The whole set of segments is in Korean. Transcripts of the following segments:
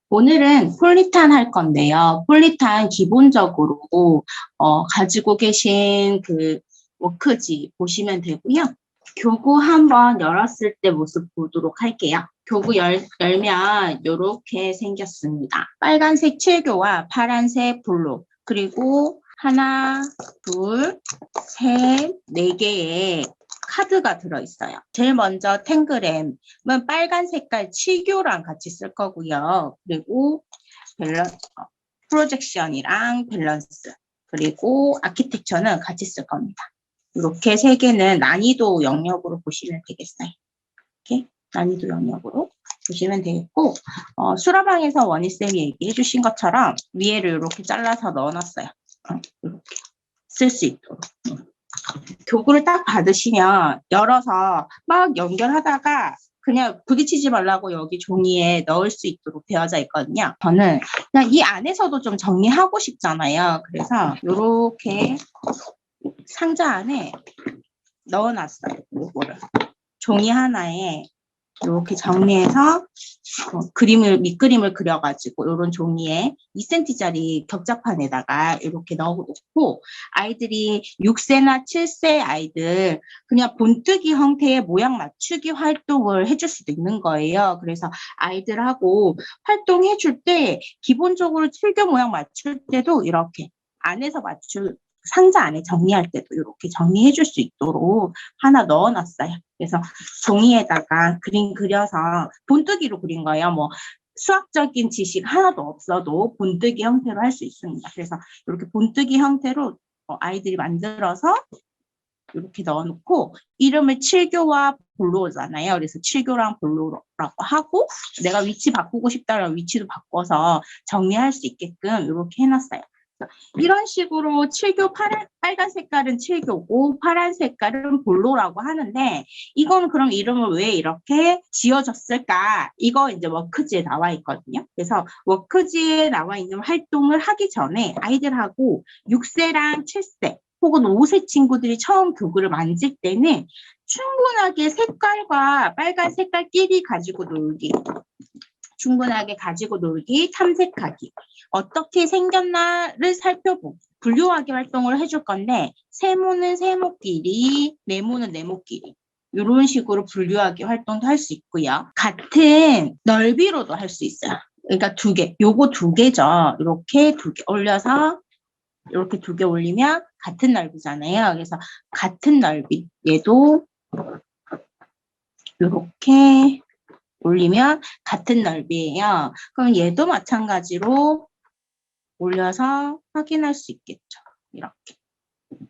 오늘은 폴리탄 할 건데요. 폴리탄 기본적으로 가지고 계신 그 워크지 보시면 되고요. 교구 한번 열었을 때 모습 보도록 할게요. 교구 열면 이렇게 생겼습니다. 빨간색 칠교와 파란색 블록, 그리고 하나, 둘, 셋, 네 개의 카드가 들어있어요. 제일 먼저 탱그램은 빨간 색깔 칠교랑 같이 쓸 거고요. 그리고 프로젝션이랑 밸런스, 그리고 아키텍처는 같이 쓸 겁니다. 이렇게 세 개는 난이도 영역으로 보시면 되겠어요. 이렇게 난이도 영역으로 보시면 되겠고, 수라방에서 원희쌤이 얘기해 주신 것처럼 위에를 이렇게 잘라서 넣어놨어요. 이렇게 쓸 수 있도록. 교구를 딱 받으시면 열어서 막 연결하다가 그냥 부딪히지 말라고 여기 종이에 넣을 수 있도록 되어져 있거든요. 저는 그냥 이 안에서도 좀 정리하고 싶잖아요. 그래서 이렇게 상자 안에 넣어놨어요. 요거를 종이 하나에 이렇게 정리해서 밑그림을 그려가지고 이런 종이에 2cm짜리 격자판에다가 이렇게 넣어놓고, 아이들이 6세나 7세 아이들 그냥 본뜨기 형태의 모양 맞추기 활동을 해줄 수도 있는 거예요. 그래서 아이들하고 활동해줄 때 기본적으로 칠교 모양 맞출 때도 이렇게 안에서 상자 안에 정리할 때도 이렇게 정리해 줄 수 있도록 하나 넣어놨어요. 그래서 종이에다가 그림 그려서 본뜨기로 그린 거예요. 뭐 수학적인 지식 하나도 없어도 본뜨기 형태로 할 수 있습니다. 그래서 이렇게 본뜨기 형태로 아이들이 만들어서 이렇게 넣어놓고, 이름을 칠교와 볼로잖아요. 그래서 칠교랑 볼로라고 하고, 내가 위치 바꾸고 싶다면 위치도 바꿔서 정리할 수 있게끔 이렇게 해놨어요. 이런 식으로 칠교 빨간 색깔은 칠교고 파란 색깔은 볼로라고 하는데, 이건 그럼 이름을 왜 이렇게 지어졌을까? 이거 이제 워크지에 나와 있거든요. 그래서 워크지에 나와 있는 활동을 하기 전에 아이들하고 6세랑 7세 혹은 5세 친구들이 처음 교구를 만질 때는 충분하게 색깔과 빨간 색깔끼리 가지고 놀기, 충분하게 가지고 놀기, 탐색하기, 어떻게 생겼나를 살펴보고 분류하기 활동을 해줄 건데, 세모는 세모끼리, 네모는 네모끼리, 이런 식으로 분류하기 활동도 할 수 있고요. 같은 넓이로도 할 수 있어요. 그러니까 두 개, 요거 두 개죠. 이렇게 두 개 올려서 이렇게 두 개 올리면 같은 넓이잖아요. 그래서 같은 넓이, 얘도 이렇게 올리면 같은 넓이에요. 그럼 얘도 마찬가지로 올려서 확인할 수 있겠죠. 이렇게.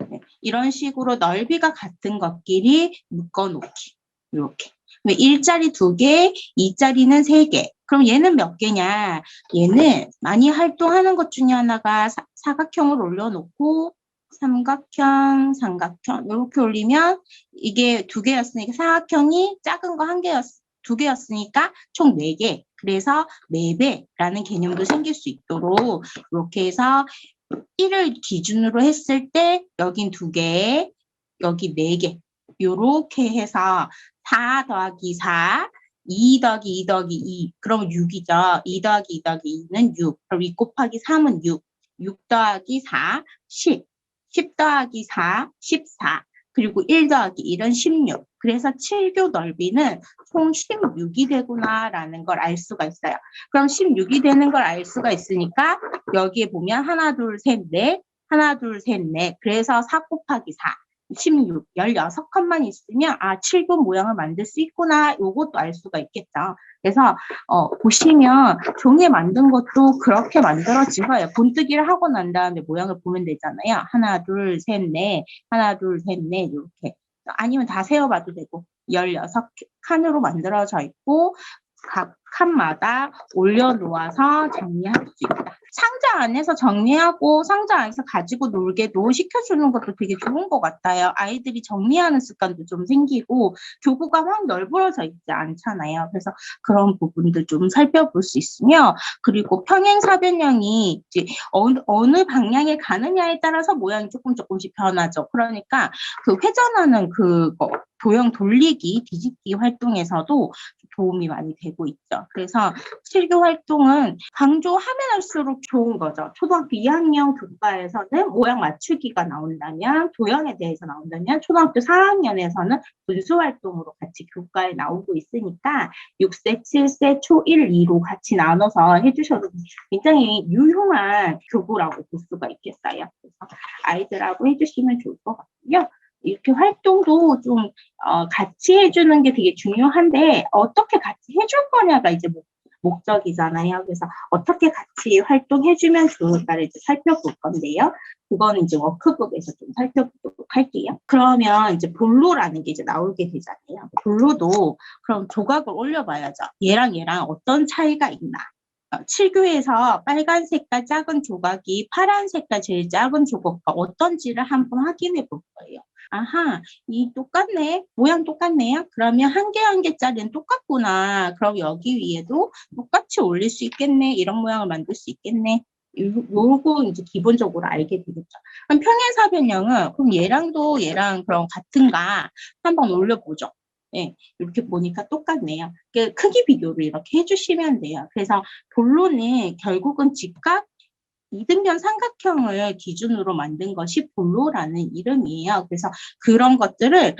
네. 이런 식으로 넓이가 같은 것끼리 묶어놓기. 이렇게. 1자리 2개, 2자리는 3개. 그럼 얘는 몇 개냐? 얘는 많이 활동하는 것 중에 하나가 사각형을 올려놓고 삼각형, 삼각형 이렇게 올리면, 이게 2개였으니까 사각형이 작은 거 2개였으니까 총 4개. 그래서 4배라는 개념도 생길 수 있도록 이렇게 해서 1을 기준으로 했을 때 여긴 2개, 여기 4개. 이렇게 해서 4 더하기 4, 2 더하기 2 더하기 2, 그럼 6이죠. 2 더하기 2 더하기 2는 6. 그럼 2 곱하기 3은 6. 6 더하기 4, 10. 10 더하기 4, 14. 그리고 1 더하기 1은 16. 그래서 칠교 넓이는 총 16이 되구나라는 걸 알 수가 있어요. 그럼 16이 되는 걸 알 수가 있으니까 여기에 보면 하나, 둘, 셋, 넷, 하나, 둘, 셋, 넷. 그래서 4 곱하기 4. 16, 16칸만 있으면 칠교 모양을 만들 수 있구나, 요것도 알 수가 있겠죠. 그래서 보시면 종이에 만든 것도 그렇게 만들어진 거예요. 본뜨기를 하고 난 다음에 모양을 보면 되잖아요. 하나, 둘, 셋, 넷, 하나, 둘, 셋, 넷 이렇게. 아니면 다 세어봐도 되고 16칸으로 만들어져 있고 각 칸마다 올려놓아서 정리할 수 있다. 상자 안에서 정리하고 상자 안에서 가지고 놀게도 시켜주는 것도 되게 좋은 것 같아요. 아이들이 정리하는 습관도 좀 생기고 교구가 확 널브러져 있지 않잖아요. 그래서 그런 부분도 좀 살펴볼 수 있으며, 그리고 평행사변형이 이제 어느 방향에 가느냐에 따라서 모양이 조금씩 변하죠. 그러니까 그 회전하는 그거 도형 돌리기, 뒤집기 활동에서도 도움이 많이 되고 있죠. 그래서 실교 활동은 강조하면 할수록 좋은 거죠. 초등학교 2학년 교과에서는 모양 맞추기가 나온다면, 도형에 대해서 나온다면, 초등학교 4학년에서는 분수 활동으로 같이 교과에 나오고 있으니까 6세, 7세, 초1, 2로 같이 나눠서 해주셔도 굉장히 유용한 교구라고 볼 수가 있겠어요. 그래서 아이들하고 해주시면 좋을 것 같고요. 이렇게 활동도 좀 같이 해주는 게 되게 중요한데 어떻게 같이 해줄 거냐가 이제 목적이잖아요. 그래서 어떻게 같이 활동해주면 좋을까를 이제 살펴볼 건데요. 그거는 이제 워크북에서 좀 살펴보도록 할게요. 그러면 이제 볼로라는 게 이제 나오게 되잖아요. 볼로도 그럼 조각을 올려봐야죠. 얘랑 어떤 차이가 있나. 7교에서 빨간 색깔 작은 조각이 파란 색깔 제일 작은 조각과 어떤지를 한번 확인해 볼 거예요. 아하, 이 똑같네. 모양 똑같네요. 그러면 한 개 한 개짜리는 똑같구나. 그럼 여기 위에도 똑같이 올릴 수 있겠네. 이런 모양을 만들 수 있겠네. 요거 이제 기본적으로 알게 되겠죠. 그럼 평행사변형은 그럼 얘랑 그럼 같은가 한번 올려보죠. 네, 이렇게 보니까 똑같네요. 크기 비교를 이렇게 해주시면 돼요. 그래서 본론은 결국은 직각 이등변 삼각형을 기준으로 만든 것이 볼로라는 이름이에요. 그래서 그런 것들을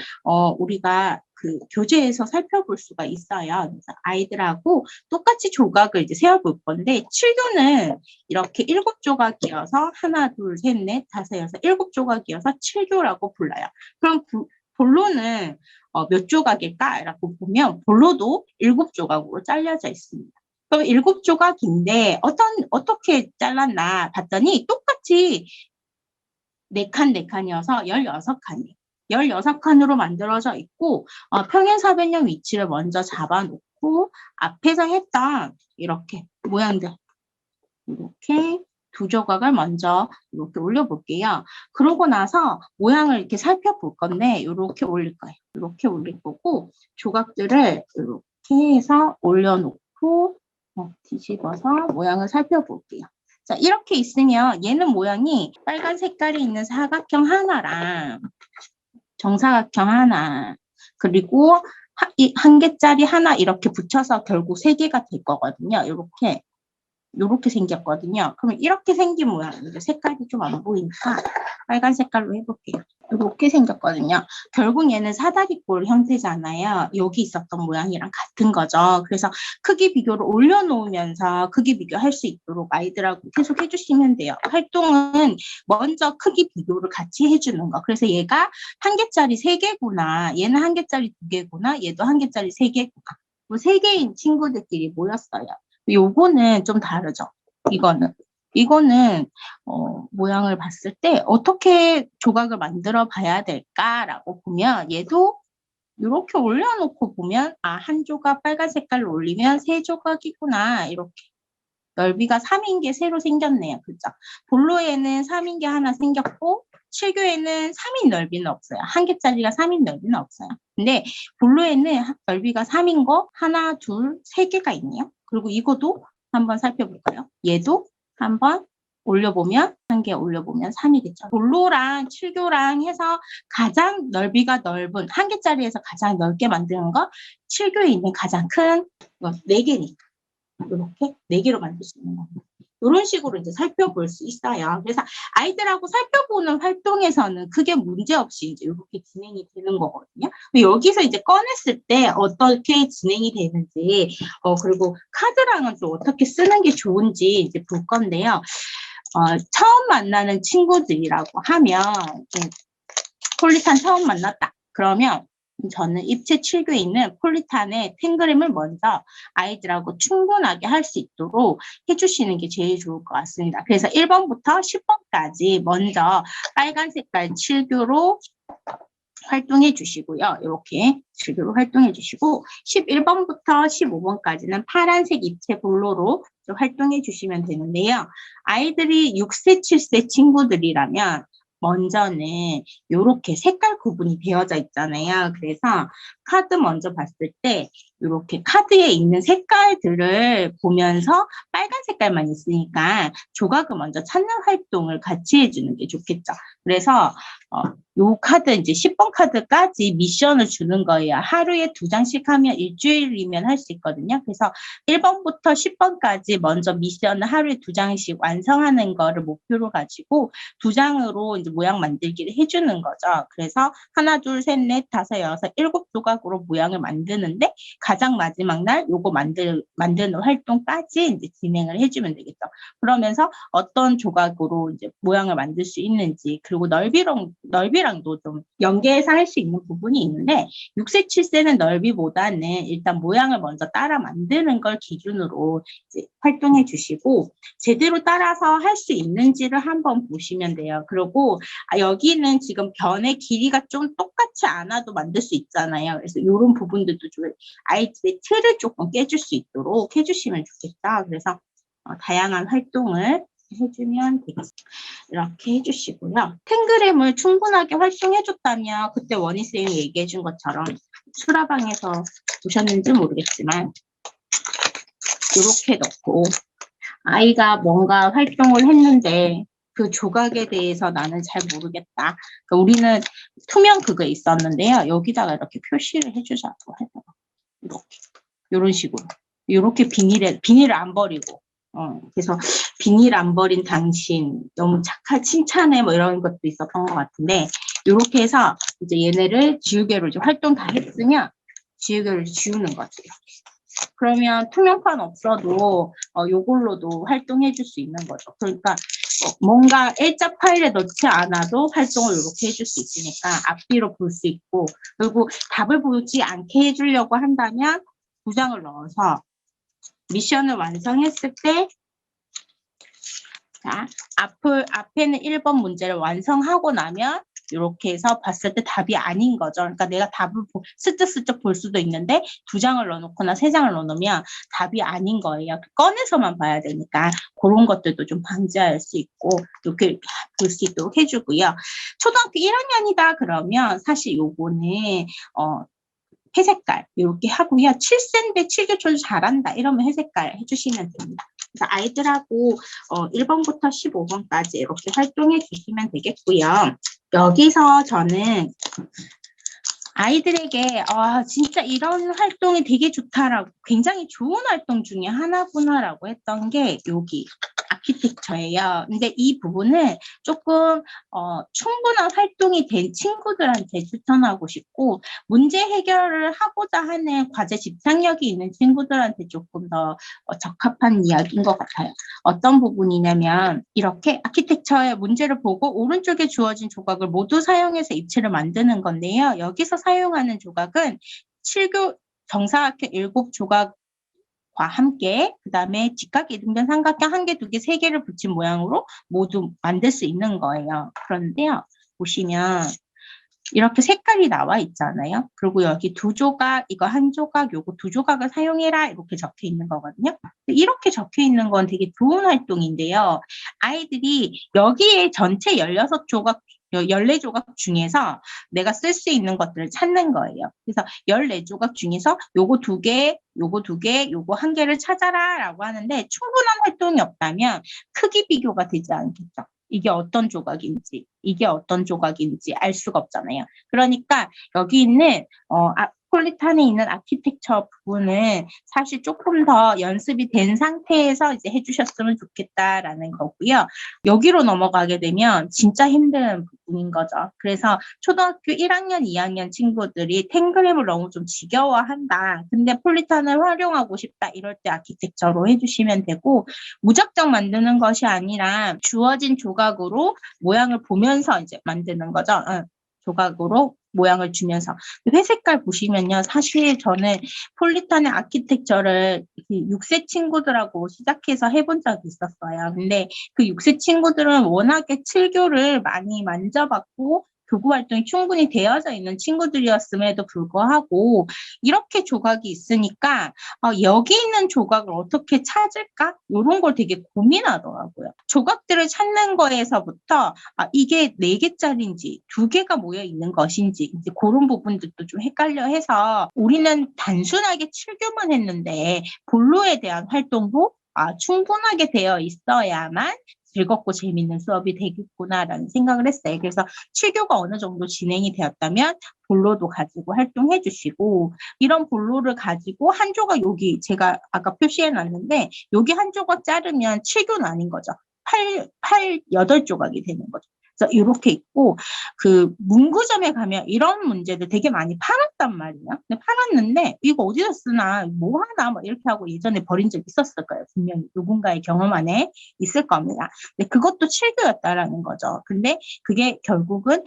우리가 그 교재에서 살펴볼 수가 있어요. 그래서 아이들하고 똑같이 조각을 이제 세워볼 건데 7교는 이렇게 7조각이어서 하나, 둘, 셋, 넷, 다섯, 여섯, 7조각이어서 7교라고 불러요. 그럼 볼로는 몇 조각일까라고 보면 볼로도 7조각으로 잘려져 있습니다. 그럼 7조각인데 어떻게 잘랐나 봤더니 똑같이 4칸, 4칸이어서 16칸이에요. 16칸으로 만들어져 있고 평행사변형 위치를 먼저 잡아놓고 앞에서 했던 이렇게 모양들 이렇게 2조각을 먼저 이렇게 올려볼게요. 그러고 나서 모양을 이렇게 살펴볼 건데 이렇게 올릴 거예요. 이렇게 올릴 거고 조각들을 이렇게 해서 올려놓고 뒤집어서 모양을 살펴볼게요. 자, 이렇게 있으면 얘는 모양이 빨간 색깔이 있는 사각형 하나랑 정사각형 하나 그리고 한 개짜리 하나 이렇게 붙여서 결국 3개가 될 거거든요. 이렇게 생겼거든요. 그러면 이렇게 생긴 모양인데 색깔이 좀 안 보이니까 빨간 색깔로 해볼게요. 이렇게 생겼거든요. 결국 얘는 사다리꼴 형태잖아요. 여기 있었던 모양이랑 같은 거죠. 그래서 크기 비교를 올려놓으면서 크기 비교할 수 있도록 아이들하고 계속 해주시면 돼요. 활동은 먼저 크기 비교를 같이 해주는 거. 그래서 얘가 한 개짜리 3개구나. 얘는 한 개짜리 2개구나. 얘도 한 개짜리 3개구나. 3개인 친구들끼리 모였어요. 요거는 좀 다르죠. 이거는 모양을 봤을 때 어떻게 조각을 만들어 봐야 될까라고 보면 얘도 이렇게 올려놓고 보면 한 조각 빨간 색깔로 올리면 3조각이구나 이렇게 넓이가 3인 게 새로 생겼네요. 그죠? 볼로에는 3인 게 하나 생겼고 7교에는 3인 넓이는 없어요. 한 개짜리가 3인 넓이는 없어요. 근데 볼로에는 넓이가 3인 거 하나, 둘, 3개가 있네요. 그리고 이것도 한번 살펴볼까요? 얘도 한번 올려보면 한 개 올려보면 3이겠죠. 볼로랑 7교랑 해서 가장 넓이가 넓은 한 개짜리에서 가장 넓게 만드는 거 7교에 있는 가장 큰 4개니까. 이렇게 4개로 만들 수 있는 겁니다. 이런 식으로 이제 살펴볼 수 있어요. 그래서 아이들하고 살펴보는 활동에서는 크게 문제 없이 이제 이렇게 진행이 되는 거거든요. 여기서 이제 꺼냈을 때 어떻게 진행이 되는지, 그리고 카드랑은 또 어떻게 쓰는 게 좋은지 이제 볼 건데요. 처음 만나는 친구들이라고 하면, 폴리탄 처음 만났다. 그러면 저는 입체 7교에 있는 폴리탄의 탱그램을 먼저 아이들하고 충분하게 할 수 있도록 해주시는 게 제일 좋을 것 같습니다. 그래서 1번부터 10번까지 먼저 빨간 색깔 7교로 활동해 주시고요. 이렇게 7교로 활동해 주시고 11번부터 15번까지는 파란색 입체 볼로로 활동해 주시면 되는데요. 아이들이 6세, 7세 친구들이라면 먼저는 이렇게 색깔 구분이 되어져 있잖아요. 그래서 카드 먼저 봤을 때 이렇게 카드에 있는 색깔들을 보면서 빨간 색깔만 있으니까 조각을 먼저 찾는 활동을 같이 해주는 게 좋겠죠. 그래서 요 카드 이제 10번 카드까지 미션을 주는 거예요. 하루에 2장씩 하면 일주일이면 할 수 있거든요. 그래서 1번부터 10번까지 먼저 미션을 하루에 2장씩 완성하는 거를 목표로 가지고 2장으로 이제 모양 만들기를 해주는 거죠. 그래서 하나, 둘, 셋, 넷, 다섯, 여섯, 7조각으로 모양을 만드는데 가장 마지막 날 요거 만드는 활동까지 이제 진행을 해주면 되겠죠. 그러면서 어떤 조각으로 이제 모양을 만들 수 있는지, 그리고 넓이랑도 좀 연계해서 할 수 있는 부분이 있는데 6세, 7세는 넓이보다는 일단 모양을 먼저 따라 만드는 걸 기준으로 이제 활동해 주시고 제대로 따라서 할 수 있는지를 한번 보시면 돼요. 그리고 여기는 지금 변의 길이가 좀 똑같이 않아도 만들 수 있잖아요. 그래서 이런 부분들도 좀 아이들의 틀을 조금 깨줄 수 있도록 해주시면 좋겠다. 그래서 다양한 활동을 해주면 되겠습니다. 이렇게 해주시고요. 탱그램을 충분하게 활용해줬다면 그때 원희쌤이 얘기해준 것처럼 수라방에서 보셨는지 모르겠지만 이렇게 넣고 아이가 뭔가 활동을 했는데 그 조각에 대해서 나는 잘 모르겠다. 그러니까 우리는 투명 그거 있었는데요. 여기다가 이렇게 표시를 해주자고 하더라고요. 이렇게 이런 식으로 이렇게 비닐을 안 버리고 그래서 비닐 안 버린 당신 너무 착한 칭찬해 뭐 이런 것도 있었던 것 같은데 이렇게 해서 이제 얘네를 지우개로 이제 활동 다 했으면 지우개를 지우는 거죠. 그러면 투명판 없어도 요걸로도 활동해 줄 수 있는 거죠. 그러니까 뭔가 일자 파일에 넣지 않아도 활동을 이렇게 해줄 수 있으니까 앞뒤로 볼 수 있고 그리고 답을 보지 않게 해주려고 한다면 2장을 넣어서 미션을 완성했을 때 자, 앞에는 1번 문제를 완성하고 나면 이렇게 해서 봤을 때 답이 아닌 거죠. 그러니까 내가 답을 슬쩍슬쩍 볼 수도 있는데 2장을 넣어놓거나 3장을 넣어놓으면 답이 아닌 거예요. 꺼내서만 봐야 되니까 그런 것들도 좀 방지할 수 있고 이렇게 볼 수 있도록 해주고요. 초등학교 1학년이다 그러면 사실 요거는 회색깔 이렇게 하고요. 7세인데 7교초도 잘한다 이러면 회색깔 해주시면 됩니다. 그래서 아이들하고 1번부터 15번까지 이렇게 활동해 주시면 되겠고요. 여기서 저는 아이들에게 진짜 이런 활동이 되게 좋다라고 굉장히 좋은 활동 중에 하나구나라고 했던 게 여기 아키텍처예요. 근데 이 부분을 조금 충분한 활동이 된 친구들한테 추천하고 싶고 문제 해결을 하고자 하는 과제 집착력이 있는 친구들한테 조금 더 적합한 이야기인 것 같아요. 어떤 부분이냐면 이렇게 아키텍처의 문제를 보고 오른쪽에 주어진 조각을 모두 사용해서 입체를 만드는 건데요. 여기서 사용하는 조각은 7교 정사각형 7조각 과 함께 그 다음에 직각, 이등변, 삼각형 1개, 2개, 3개를 붙인 모양으로 모두 만들 수 있는 거예요. 그런데요. 보시면 이렇게 색깔이 나와 있잖아요. 그리고 여기 2조각, 이거 1조각, 요거 2조각을 사용해라 이렇게 적혀 있는 거거든요. 이렇게 적혀 있는 건 되게 좋은 활동인데요. 아이들이 여기에 전체 16조각 14조각 중에서 내가 쓸 수 있는 것들을 찾는 거예요. 그래서 14조각 중에서 요거 2개, 요거 2개, 요거 1개를 찾아라 라고 하는데 충분한 활동이 없다면 크기 비교가 되지 않겠죠. 이게 어떤 조각인지, 이게 어떤 조각인지 알 수가 없잖아요. 그러니까 여기 있는 폴리탄에 있는 아키텍처 부분은 사실 조금 더 연습이 된 상태에서 이제 해주셨으면 좋겠다라는 거고요. 여기로 넘어가게 되면 진짜 힘든 부분인 거죠. 그래서 초등학교 1학년, 2학년 친구들이 탱그램을 너무 좀 지겨워한다. 근데 폴리탄을 활용하고 싶다. 이럴 때 아키텍처로 해주시면 되고 무작정 만드는 것이 아니라 주어진 조각으로 모양을 보면서 이제 만드는 거죠. 조각으로 모양을 주면서 회색깔 보시면요. 사실 저는 폴리탄의 아키텍처를 6세 친구들하고 시작해서 해본 적이 있었어요. 근데 그 6세 친구들은 워낙에 7교를 많이 만져봤고 교구 활동이 충분히 되어져 있는 친구들이었음에도 불구하고 이렇게 조각이 있으니까 여기 있는 조각을 어떻게 찾을까? 이런 걸 되게 고민하더라고요. 조각들을 찾는 거에서부터 이게 4개짜리인지 2개가 모여 있는 것인지 이제 그런 부분들도 좀 헷갈려 해서 우리는 단순하게 7교만 했는데 볼로에 대한 활동도 충분하게 되어 있어야만 즐겁고 재밌는 수업이 되겠구나라는 생각을 했어요. 그래서 7교가 어느 정도 진행이 되었다면 볼로도 가지고 활동해 주시고, 이런 볼로를 가지고 한 조각, 여기 제가 아까 표시해 놨는데 여기 한 조각 자르면 7교는 아닌 거죠. 8조각이 되는 거죠. 그래서 이렇게 있고, 그 문구점에 가면 이런 문제들 되게 많이 팔았단 말이에요. 근데 팔았는데 이거 어디서 쓰나, 뭐 하나 막 이렇게 하고 예전에 버린 적 있었을 거예요. 분명히 누군가의 경험 안에 있을 겁니다. 근데 그것도 7교였다라는 거죠. 근데 그게 결국은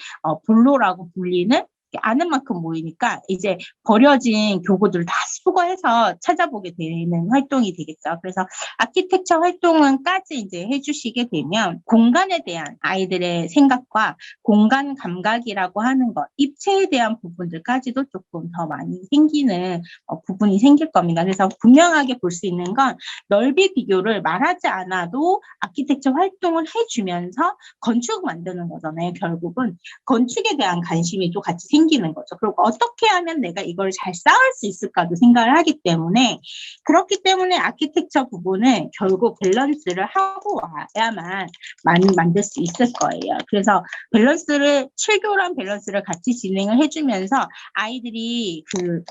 볼로라고 불리는, 아는 만큼 모이니까 이제 버려진 교구들을 다 수거해서 찾아보게 되는 활동이 되겠죠. 그래서 아키텍처 활동은까지 이제 해주시게 되면 공간에 대한 아이들의 생각과 공간 감각이라고 하는 것, 입체에 대한 부분들까지도 조금 더 많이 생기는 부분이 생길 겁니다. 그래서 분명하게 볼 수 있는 건 넓이 비교를 말하지 않아도 아키텍처 활동을 해주면서 건축 만드는 거잖아요. 결국은 건축에 대한 관심이 또 같이 생기는 거죠. 그리고 어떻게 하면 내가 이걸 잘 쌓을 수 있을까도 생각을 하기 때문에, 그렇기 때문에 아키텍처 부분은 결국 밸런스를 하고 와야만 많이 만들 수 있을 거예요. 그래서 밸런스를, 7교란 밸런스를 같이 진행을 해주면서 아이들이 그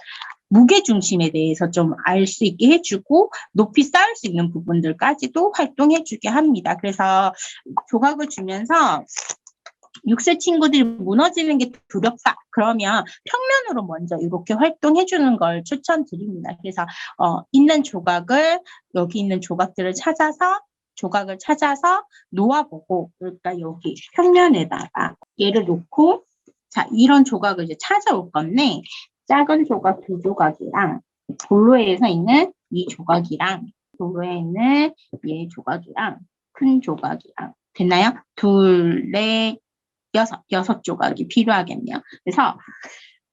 무게 중심에 대해서 좀 알 수 있게 해주고 높이 쌓을 수 있는 부분들까지도 활동해주게 합니다. 그래서 조각을 주면서 6세 친구들이 무너지는 게 두렵다. 그러면 평면으로 먼저 이렇게 활동해주는 걸 추천드립니다. 그래서 있는 조각을, 여기 있는 조각들을 찾아서 조각을 찾아서 놓아보고, 그러니까 여기 평면에다가 얘를 놓고, 자, 이런 조각을 이제 찾아올 건데, 작은 조각 2조각이랑 볼로에서 있는 이 조각이랑 볼로에 있는 얘 조각이랑 큰 조각이랑, 됐나요? 둘, 넷, 여섯 조각이 필요하겠네요. 그래서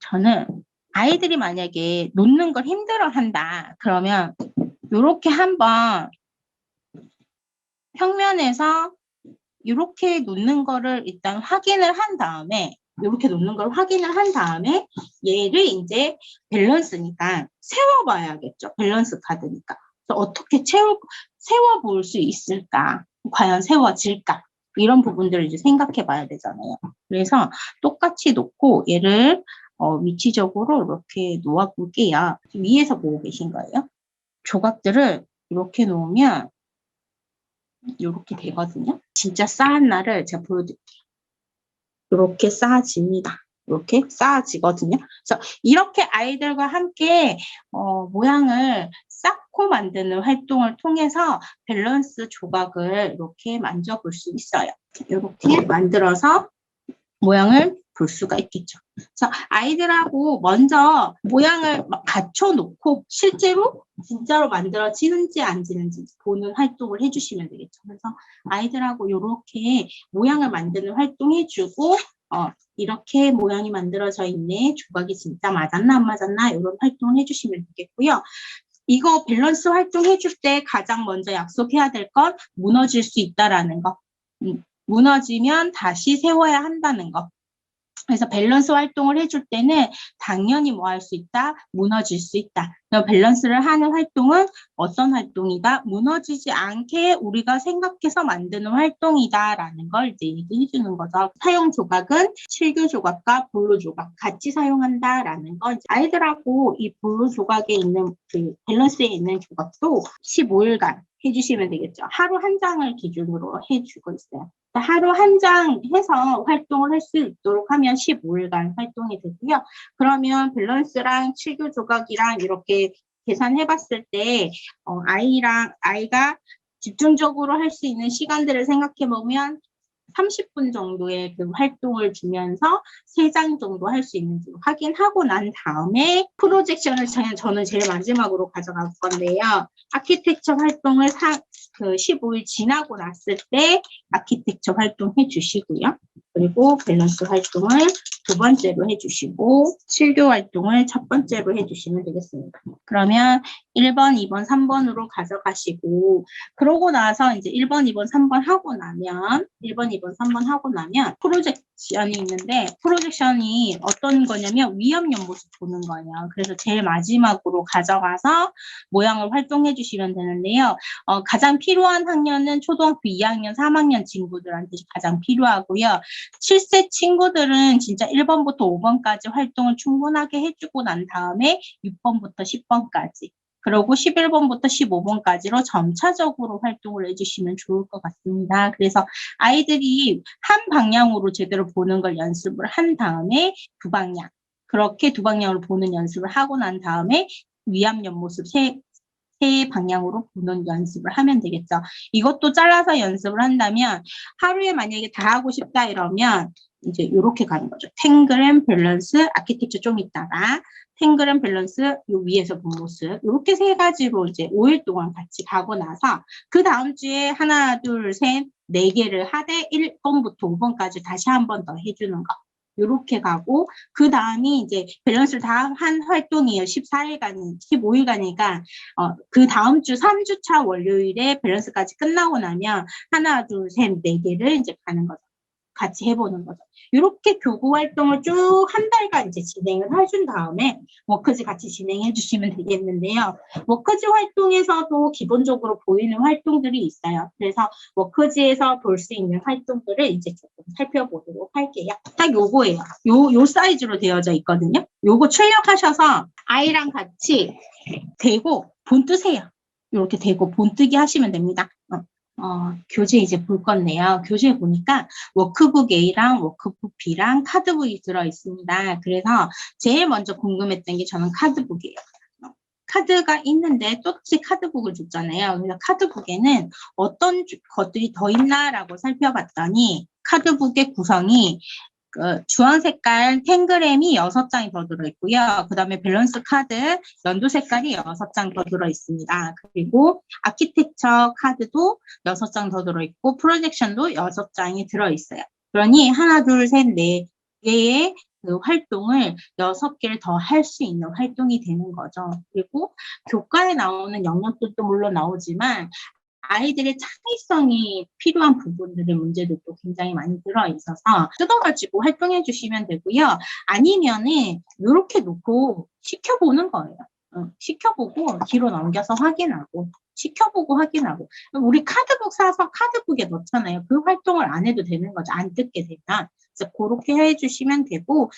저는 아이들이 만약에 놓는 걸 힘들어한다 그러면 이렇게 한번 평면에서 이렇게 놓는 거를 일단 확인을 한 다음에, 이렇게 놓는 걸 확인을 한 다음에 얘를 이제 밸런스니까 세워봐야겠죠. 밸런스 카드니까. 그래서 어떻게 세워볼 수 있을까? 과연 세워질까? 이런 부분들을 이제 생각해 봐야 되잖아요. 그래서 똑같이 놓고 얘를 위치적으로 이렇게 놓아 볼게요. 위에서 보고 계신 거예요. 조각들을 이렇게 놓으면 이렇게 되거든요. 진짜 쌓은 날을 제가 보여드릴게요. 이렇게 쌓아집니다. 이렇게 쌓아지거든요. 그래서 이렇게 아이들과 함께 모양을 쌓고 만드는 활동을 통해서 밸런스 조각을 이렇게 만져볼 수 있어요. 이렇게 만들어서 모양을 볼 수가 있겠죠. 그래서 아이들하고 먼저 모양을 막 갖춰놓고 실제로 진짜로 만들어지는지 안 지는지 보는 활동을 해주시면 되겠죠. 그래서 아이들하고 이렇게 모양을 만드는 활동 해주고, 이렇게 모양이 만들어져 있네, 조각이 진짜 맞았나 안 맞았나, 이런 활동을 해주시면 되겠고요. 이거 밸런스 활동 해줄 때 가장 먼저 약속해야 될 건 무너질 수 있다라는 거. 무너지면 다시 세워야 한다는 거. 그래서 밸런스 활동을 해줄 때는 당연히 뭐 할 수 있다? 무너질 수 있다. 밸런스를 하는 활동은 어떤 활동이다? 무너지지 않게 우리가 생각해서 만드는 활동이다라는 걸 이제 얘기해 주는 거죠. 사용 조각은 7교 조각과 볼로 조각 같이 사용한다라는 거. 아이들하고 이 볼로 조각에 있는 그 밸런스에 있는 조각도 15일간 해주시면 되겠죠. 하루 한 장을 기준으로 해주고 있어요. 하루 한 장 해서 활동을 할 수 있도록 하면 15일간 활동이 되고요. 그러면 밸런스랑 7교 조각이랑 이렇게 계산해 봤을 때 아이가 집중적으로 할 수 있는 시간들을 생각해 보면 30분 정도의 그 활동을 주면서 3장 정도 할 수 있는지 확인하고 난 다음에 프로젝션을 저는 제일 마지막으로 가져갈 건데요. 아키텍처 활동을 15일 지나고 났을 때 아키텍처 활동해 주시고요. 그리고 밸런스 활동을 두 번째로 해주시고 7교 활동을 첫 번째로 해주시면 되겠습니다. 그러면 1번, 2번, 3번으로 가져가시고, 그러고 나서 이제 1번, 2번, 3번 하고 나면 1번, 2번, 3번 하고 나면 프로젝트 프로젝션이 있는데 프로젝션이 어떤 거냐면 위험 연모습 보는 거예요. 그래서 제일 마지막으로 가져가서 모양을 활동해 주시면 되는데요. 가장 필요한 학년은 초등학교 2학년, 3학년 친구들한테 가장 필요하고요. 7세 친구들은 진짜 1번부터 5번까지 활동을 충분하게 해주고 난 다음에 6번부터 10번까지 그리고 11번부터 15번까지로 점차적으로 활동을 해주시면 좋을 것 같습니다. 그래서 아이들이 한 방향으로 제대로 보는 걸 연습을 한 다음에 두 방향, 그렇게 두 방향으로 보는 연습을 하고 난 다음에 위압 연모습 세 방향으로 보는 연습을 하면 되겠죠. 이것도 잘라서 연습을 한다면 하루에 만약에 다 하고 싶다 이러면 이제 이렇게 가는 거죠. 탱그램, 밸런스, 아키텍처 좀 있다가 탱그램, 밸런스, 요 위에서 본 모습 이렇게 세 가지로 이제 5일 동안 같이 가고 나서 그 다음 주에 하나, 둘, 셋, 네 개를 하되 1번부터 5번까지 다시 한 번 더 해주는 거. 이렇게 가고 그 다음이 이제 밸런스를 다 한 활동이에요. 14일간, 15일간이니까 그 다음 주 3주차 월요일에 밸런스까지 끝나고 나면 하나, 둘, 셋, 네 개를 이제 가는 거죠. 같이 해보는 거죠. 이렇게 교구 활동을 쭉 한 달간 이제 진행을 해준 다음에 워크지 같이 진행해 주시면 되겠는데요. 워크지 활동에서도 기본적으로 보이는 활동들이 있어요. 그래서 워크지에서 볼 수 있는 활동들을 이제 조금 살펴보도록 할게요. 딱 요거예요. 요 사이즈로 되어져 있거든요. 요거 출력하셔서 아이랑 같이 대고 본뜨세요. 이렇게 대고 본뜨기 하시면 됩니다. 교재 이제 볼 건데요. 교재에 보니까 워크북 A랑 워크북 B랑 카드북이 들어있습니다. 그래서 제일 먼저 궁금했던 게 저는 카드북이에요. 카드가 있는데 똑같이 카드북을 줬잖아요. 그래서 카드북에는 어떤 것들이 더 있나라고 살펴봤더니 카드북의 구성이 주황 색깔 탱그램이 6장이 더 들어있고요. 그 다음에 밸런스 카드 연두 색깔이 6장 더 들어있습니다. 그리고 아키텍처 카드도 6장 더 들어있고 프로젝션도 6장이 들어있어요. 그러니 하나, 둘, 셋, 네 개의 그 활동을 6개를 더 할 수 있는 활동이 되는 거죠. 그리고 교과에 나오는 영역들도 물론 나오지만 아이들의 창의성이 필요한 부분들의 문제들도 굉장히 많이 들어있어서 뜯어가지고 활동해 주시면 되고요. 아니면은 이렇게 놓고 시켜보는 거예요. 시켜보고 뒤로 넘겨서 확인하고 시켜보고 확인하고 우리 카드북 사서 카드북에 넣잖아요. 그 활동을 안 해도 되는 거죠. 안 뜯게 되면. 그래서 그렇게 해주시면 되고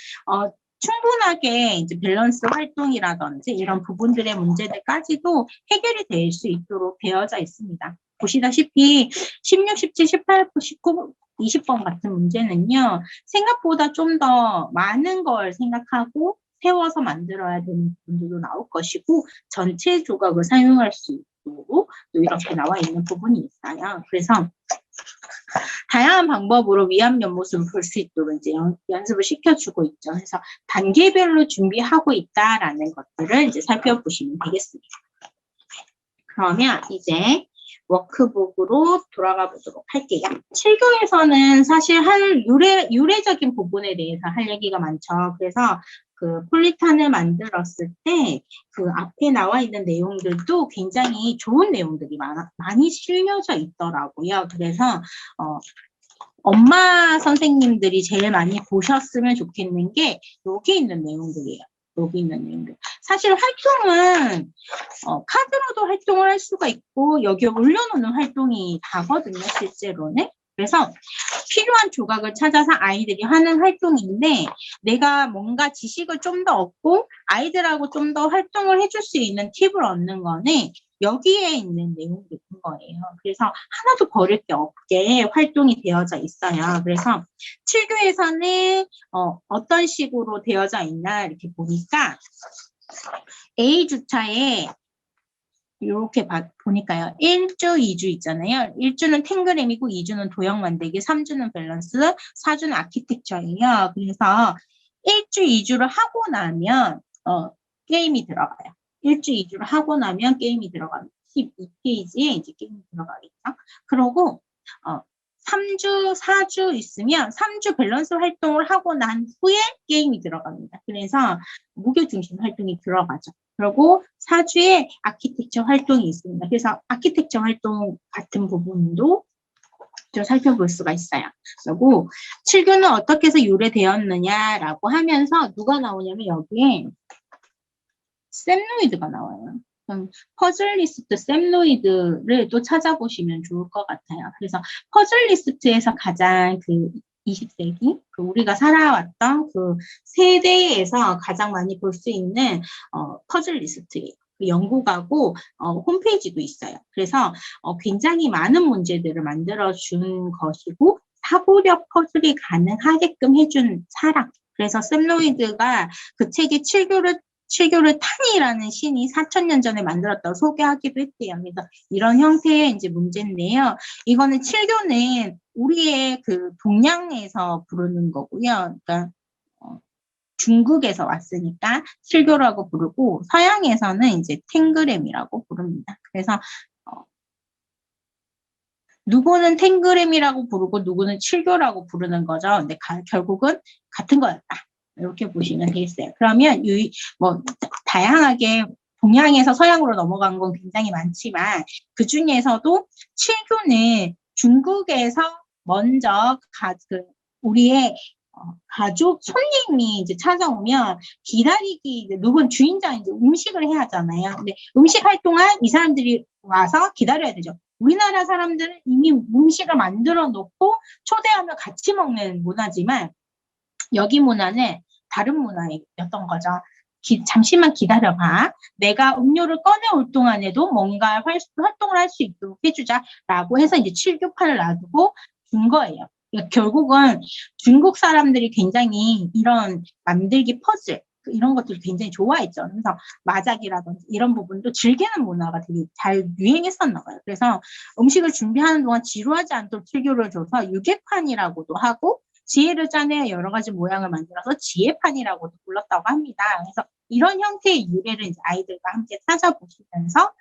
충분하게 이제 밸런스 활동이라든지 이런 부분들의 문제들까지도 해결이 될 수 있도록 되어져 있습니다. 보시다시피 16, 17, 18, 19, 20번 같은 문제는요. 생각보다 좀 더 많은 걸 생각하고 세워서 만들어야 되는 부분들도 나올 것이고 전체 조각을 사용할 수 있도록 또 이렇게 나와 있는 부분이 있어요. 그래서 다양한 방법으로 위압 연모습을 볼 수 있도록 이제 연습을 시켜주고 있죠. 그래서 단계별로 준비하고 있다라는 것들을 이제 살펴보시면 되겠습니다. 그러면 이제 워크북으로 돌아가 보도록 할게요. 7교에서는 사실 유래적인 부분에 대해서 할 얘기가 많죠. 그래서 그 폴리탄을 만들었을 때 그 앞에 나와 있는 내용들도 굉장히 좋은 내용들이 많이 실려져 있더라고요. 그래서 엄마 선생님들이 제일 많이 보셨으면 좋겠는 게 여기 있는 내용들이에요. 여기 있는 내용들. 사실 활동은 카드로도 활동을 할 수가 있고 여기에 올려놓는 활동이 다거든요. 실제로는. 그래서 필요한 조각을 찾아서 아이들이 하는 활동인데 내가 뭔가 지식을 좀 더 얻고 아이들하고 좀 더 활동을 해줄 수 있는 팁을 얻는 거는 여기에 있는 내용들인 거예요. 그래서 하나도 버릴 게 없게 활동이 되어져 있어요. 그래서 7교에서는 어떤 식으로 되어져 있나 이렇게 보니까 A주차에 이렇게 보니까요. 1주, 2주 있잖아요. 1주는 탱그램이고 2주는 도형 만들기, 3주는 밸런스, 4주는 아키텍처예요. 그래서 1주, 2주를 하고 나면 게임이 들어가요. 1주, 2주를 하고 나면 게임이 들어가요. 12페이지에 이제 게임이 들어가겠죠. 그러고 3주, 4주 있으면 3주 밸런스 활동을 하고 난 후에 게임이 들어갑니다. 그래서 무게중심 활동이 들어가죠. 그리고 4주에 아키텍처 활동이 있습니다. 그래서 아키텍처 활동 같은 부분도 살펴볼 수가 있어요. 그리고 칠교는 어떻게 해서 유래되었느냐라고 하면서 누가 나오냐면 여기에 샘노이드가 나와요. 퍼즐리스트 샘노이드를 또 찾아보시면 좋을 것 같아요. 그래서 퍼즐리스트에서 가장 그 20세기 우리가 살아왔던 그 세대에서 가장 많이 볼 수 있는 퍼즐리스트예요. 그 연구가고 홈페이지도 있어요. 그래서 굉장히 많은 문제들을 만들어준 것이고 사고력 퍼즐이 가능하게끔 해준 사람. 그래서 샘노이드가 그 책의 칠교를 탄이라는 신이 4,000년 전에 만들었다고 소개하기도 했대요. 그래서 이런 형태의 이제 문제인데요. 이거는 칠교는 우리의 그 동양에서 부르는 거고요. 그러니까 중국에서 왔으니까 칠교라고 부르고 서양에서는 이제 탱그램이라고 부릅니다. 그래서 누구는 탱그램이라고 부르고 누구는 칠교라고 부르는 거죠. 근데 결국은 같은 거였다. 이렇게 보시면 되겠어요. 그러면 다양하게 동양에서 서양으로 넘어간 건 굉장히 많지만 그 중에서도 칠교는 중국에서 먼저 우리의 가족 손님이 이제 찾아오면 기다리기 누군 주인장 이제 음식을 해야 하잖아요. 근데 음식 할 동안 이 사람들이 와서 기다려야 되죠. 우리나라 사람들은 이미 음식을 만들어 놓고 초대하면 같이 먹는 문화지만 여기 문화는 다른 문화였던 거죠. 잠시만 기다려봐. 내가 음료를 꺼내올 동안에도 뭔가 활동을 할 수 있도록 해주자라고 해서 이제 칠교판을 놔두고 준 거예요. 그러니까 결국은 중국 사람들이 굉장히 이런 만들기 퍼즐 이런 것들을 굉장히 좋아했죠. 그래서 마작이라든지 이런 부분도 즐기는 문화가 되게 잘 유행했었나 봐요. 그래서 음식을 준비하는 동안 지루하지 않도록 칠교를 줘서 유개판이라고도 하고 지혜를 짜내 여러 가지 모양을 만들어서 지혜판이라고도 불렀다고 합니다. 그래서 이런 형태의 유래를 이제 아이들과 함께 찾아보시면서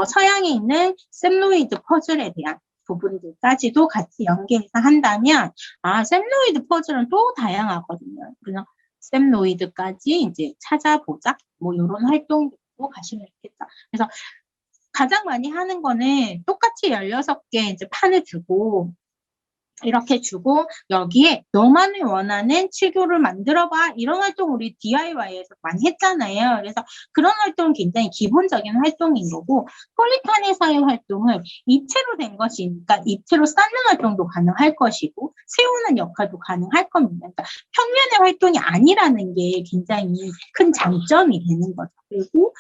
서양에 있는 샘노이드 퍼즐에 대한 부분들까지도 같이 연계해서 한다면 샘노이드 퍼즐은 또 다양하거든요. 그래서 샘노이드까지 이제 찾아보자 이런 활동도 가시면 좋겠다. 그래서 가장 많이 하는 거는 똑같이 16개 이제 판을 주고 이렇게 주고 여기에 너만이 원하는 칠교를 만들어봐 이런 활동 우리 DIY에서 많이 했잖아요. 그래서 그런 활동은 굉장히 기본적인 활동인 거고 폴리탄에서의 활동은 입체로 된 것이니까 입체로 쌓는 활동도 가능할 것이고 세우는 역할도 가능할 겁니다. 그러니까 평면의 활동이 아니라는 게 굉장히 큰 장점이 되는 거죠. 그리고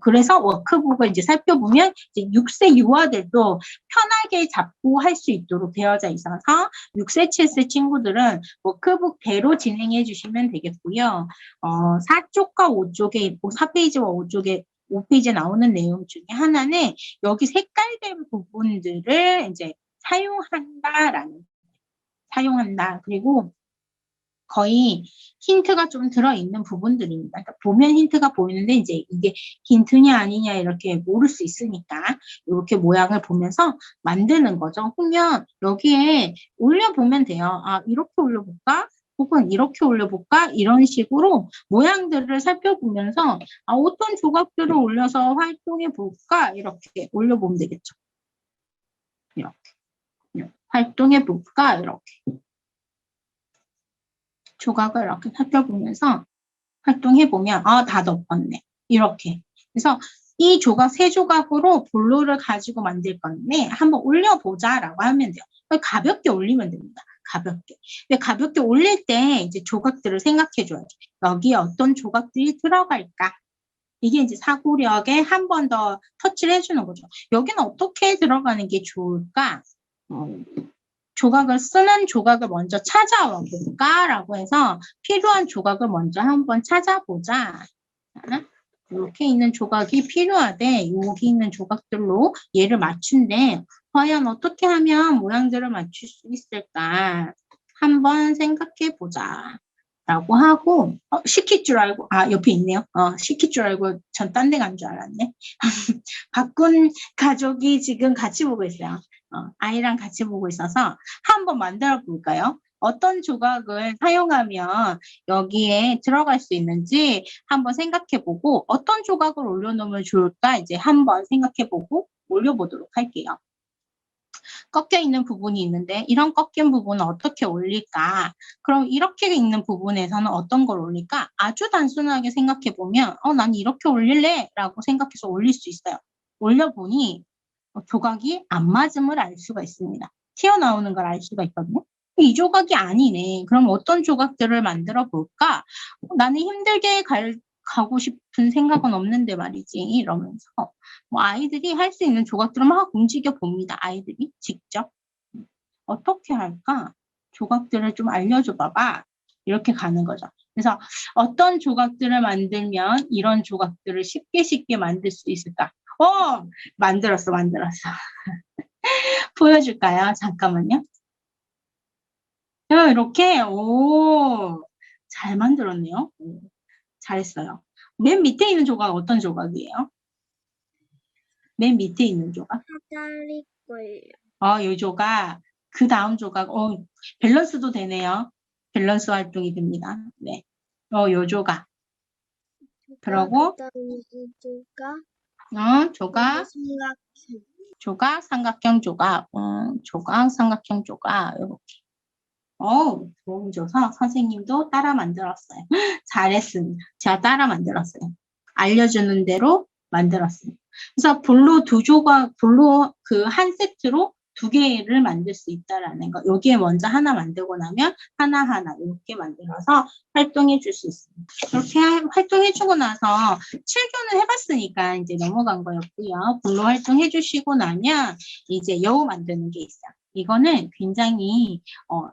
그래서 워크북을 이제 살펴보면 이제 6세 유아들도 편하게 잡고 할 수 있도록 되어져 있어서 6세, 7세 친구들은 워크북대로 진행해 주시면 되겠고요. 4쪽과 5쪽에, 4페이지와 5페이지에 나오는 내용 중에 하나는 여기 색깔된 부분들을 이제 사용한다. 그리고 거의 힌트가 좀 들어있는 부분들입니다. 그러니까 보면 힌트가 보이는데 이제 이게 힌트냐 아니냐 이렇게 모를 수 있으니까 이렇게 모양을 보면서 만드는 거죠. 그러면 여기에 올려보면 돼요. 이렇게 올려볼까? 혹은 이렇게 올려볼까? 이런 식으로 모양들을 살펴보면서 어떤 조각들을 올려서 활동해 볼까? 이렇게 올려보면 되겠죠. 이렇게 활동해 볼까? 이렇게. 조각을 이렇게 살펴보면서 활동해보면 다 덮었네. 이렇게. 그래서 이 조각, 세 조각으로 볼로를 가지고 만들 건데 한번 올려보자라고 하면 돼요. 가볍게 올리면 됩니다. 가볍게. 근데 가볍게 올릴 때 이제 조각들을 생각해줘야죠. 여기에 어떤 조각들이 들어갈까? 이게 이제 사고력에 한 번 더 터치를 해주는 거죠. 여기는 어떻게 들어가는 게 좋을까? 쓰는 조각을 먼저 찾아와 볼까라고 해서 필요한 조각을 먼저 한번 찾아보자. 이렇게 있는 조각이 필요하대. 여기 있는 조각들로 얘를 맞춘대. 과연 어떻게 하면 모양들을 맞출 수 있을까? 한번 생각해 보자. 라고 하고 시킬 줄 알고 옆에 있네요. 시킬 줄 알고 전 딴 데 간 줄 알았네. 바꾼 가족이 지금 같이 보고 있어요. 아이랑 같이 보고 있어서 한번 만들어 볼까요? 어떤 조각을 사용하면 여기에 들어갈 수 있는지 한번 생각해 보고 어떤 조각을 올려놓으면 좋을까 이제 한번 생각해 보고 올려보도록 할게요. 꺾여 있는 부분이 있는데 이런 꺾인 부분은 어떻게 올릴까? 그럼 이렇게 있는 부분에서는 어떤 걸 올릴까? 아주 단순하게 생각해 보면 난 이렇게 올릴래 라고 생각해서 올릴 수 있어요. 올려보니 조각이 안 맞음을 알 수가 있습니다. 튀어나오는 걸 알 수가 있거든요. 이 조각이 아니네. 그럼 어떤 조각들을 만들어 볼까? 나는 힘들게 가고 싶은 생각은 없는데 말이지. 이러면서 뭐 아이들이 할 수 있는 조각들을 막 움직여 봅니다. 아이들이 직접. 어떻게 할까? 조각들을 좀 알려줘 봐봐. 이렇게 가는 거죠. 그래서 어떤 조각들을 만들면 이런 조각들을 쉽게 만들 수 있을까? 만들었어. 보여줄까요? 잠깐만요. 이렇게, 잘 만들었네요. 잘했어요. 맨 밑에 있는 조각 어떤 조각이에요? 맨 밑에 있는 조각? 사다리꼴. 이 조각. 그 다음 조각, 밸런스도 되네요. 밸런스 활동이 됩니다. 네. 요 조각. 그러고, 그다음에 이 조각, 삼각형. 조각, 삼각형 조각, 조각, 삼각형 조각, 이렇게. 도움 줘서 선생님도 따라 만들었어요. 잘했습니다. 제가 따라 만들었어요. 알려주는 대로 만들었어요. 그래서 볼로 그 한 세트로 2개를 만들 수 있다라는 거. 여기에 먼저 하나 만들고 나면 하나하나 이렇게 만들어서 활동해 줄 수 있습니다. 이렇게 활동해 주고 나서 7교는 해봤으니까 이제 넘어간 거였고요. 볼로 활동해 주시고 나면 이제 여우 만드는 게 있어요. 이거는 굉장히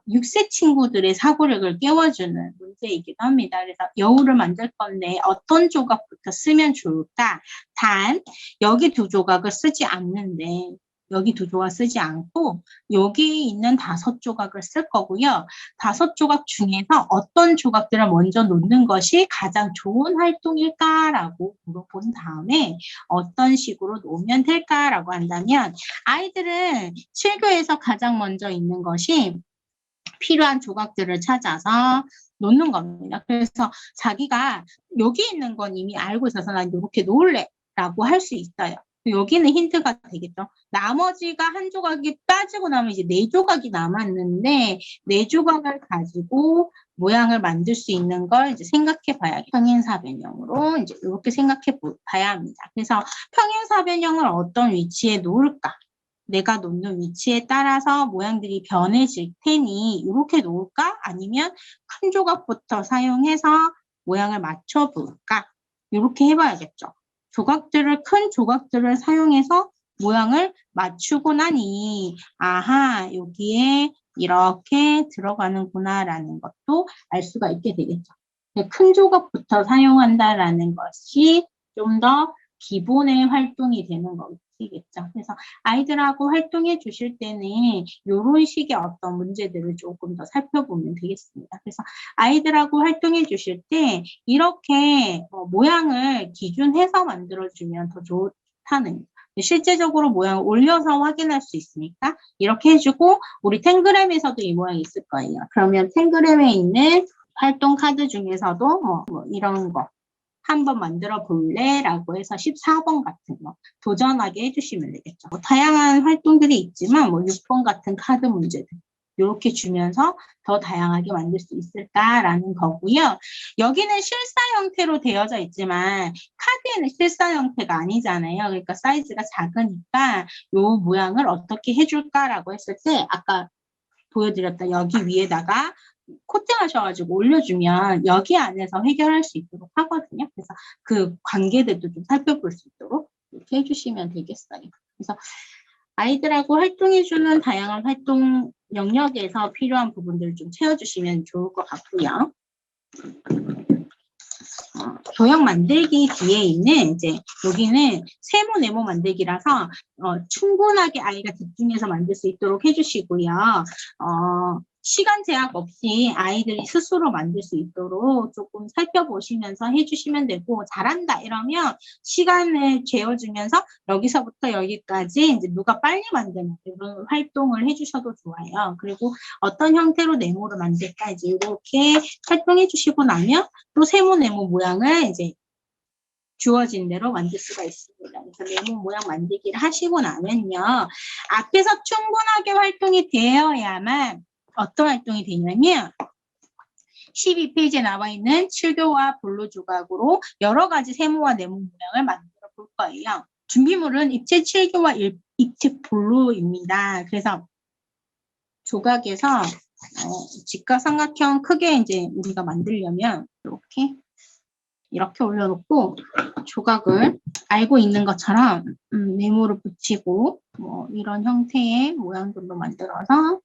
6세 친구들의 사고력을 깨워주는 문제이기도 합니다. 그래서 여우를 만들 건데 어떤 조각부터 쓰면 좋을까? 단, 여기 2조각을 쓰지 않는데 여기 2조각 쓰지 않고 여기 있는 5조각을 쓸 거고요. 5조각 중에서 어떤 조각들을 먼저 놓는 것이 가장 좋은 활동일까라고 물어본 다음에 어떤 식으로 놓으면 될까라고 한다면 아이들은 7교에서 가장 먼저 있는 것이 필요한 조각들을 찾아서 놓는 겁니다. 그래서 자기가 여기 있는 건 이미 알고 있어서 난 이렇게 놓을래 라고 할 수 있어요. 여기는 힌트가 되겠죠. 나머지가 한 조각이 빠지고 나면 이제 4조각이 남았는데 4조각을 가지고 모양을 만들 수 있는 걸 이제 생각해 봐야 평행사변형으로 이제 이렇게 생각해 봐야 합니다. 그래서 평행사변형을 어떤 위치에 놓을까? 내가 놓는 위치에 따라서 모양들이 변해질 테니 이렇게 놓을까? 아니면 큰 조각부터 사용해서 모양을 맞춰볼까? 이렇게 해봐야겠죠. 큰 조각들을 사용해서 모양을 맞추고 나니 아하, 여기에 이렇게 들어가는구나라는 것도 알 수가 있게 되겠죠. 큰 조각부터 사용한다라는 것이 좀 더 기본의 활동이 되는 거겠죠. 그래서 아이들하고 활동해 주실 때는 이런 식의 어떤 문제들을 조금 더 살펴보면 되겠습니다. 그래서 아이들하고 활동해 주실 때 이렇게 모양을 기준해서 만들어주면 더 좋다는 실제적으로 모양을 올려서 확인할 수 있으니까 이렇게 해주고 우리 탱그램에서도 이 모양이 있을 거예요. 그러면 탱그램에 있는 활동 카드 중에서도 뭐 이런 거 한번 만들어 볼래? 라고 해서 14번 같은 거 도전하게 해주시면 되겠죠. 다양한 활동들이 있지만 6번 같은 카드 문제들 이렇게 주면서 더 다양하게 만들 수 있을까라는 거고요. 여기는 실사 형태로 되어져 있지만 카드에는 실사 형태가 아니잖아요. 그러니까 사이즈가 작으니까 이 모양을 어떻게 해줄까라고 했을 때 아까 보여드렸다 여기 위에다가 코팅하셔가지고 올려주면 여기 안에서 해결할 수 있도록 하거든요. 그래서 그 관계들도 좀 살펴볼 수 있도록 이렇게 해주시면 되겠어요. 그래서 아이들하고 활동해주는 다양한 활동 영역에서 필요한 부분들을 좀 채워주시면 좋을 것 같고요. 도형 만들기 뒤에 있는 이제 여기는 세모 네모 만들기라서 충분하게 아이가 집중해서 만들 수 있도록 해주시고요. 시간 제약 없이 아이들이 스스로 만들 수 있도록 조금 살펴보시면서 해주시면 되고 잘한다 이러면 시간을 재워주면서 여기서부터 여기까지 이제 누가 빨리 만드는 이런 활동을 해주셔도 좋아요. 그리고 어떤 형태로 네모를 만들까 이제 이렇게 활동해 주시고 나면 또 세모 네모 모양을 이제 주어진 대로 만들 수가 있습니다. 그래서 네모 모양 만들기를 하시고 나면요. 앞에서 충분하게 활동이 되어야만 어떤 활동이 되냐면 12페이지에 나와 있는 칠교와 볼로 조각으로 여러 가지 세모와 네모 모양을 만들어 볼 거예요. 준비물은 입체 칠교와 입체 볼로입니다. 그래서 조각에서 직각삼각형 크게 이제 우리가 만들려면 이렇게 올려놓고 조각을 알고 있는 것처럼 네모를 붙이고 뭐 이런 형태의 모양들로 만들어서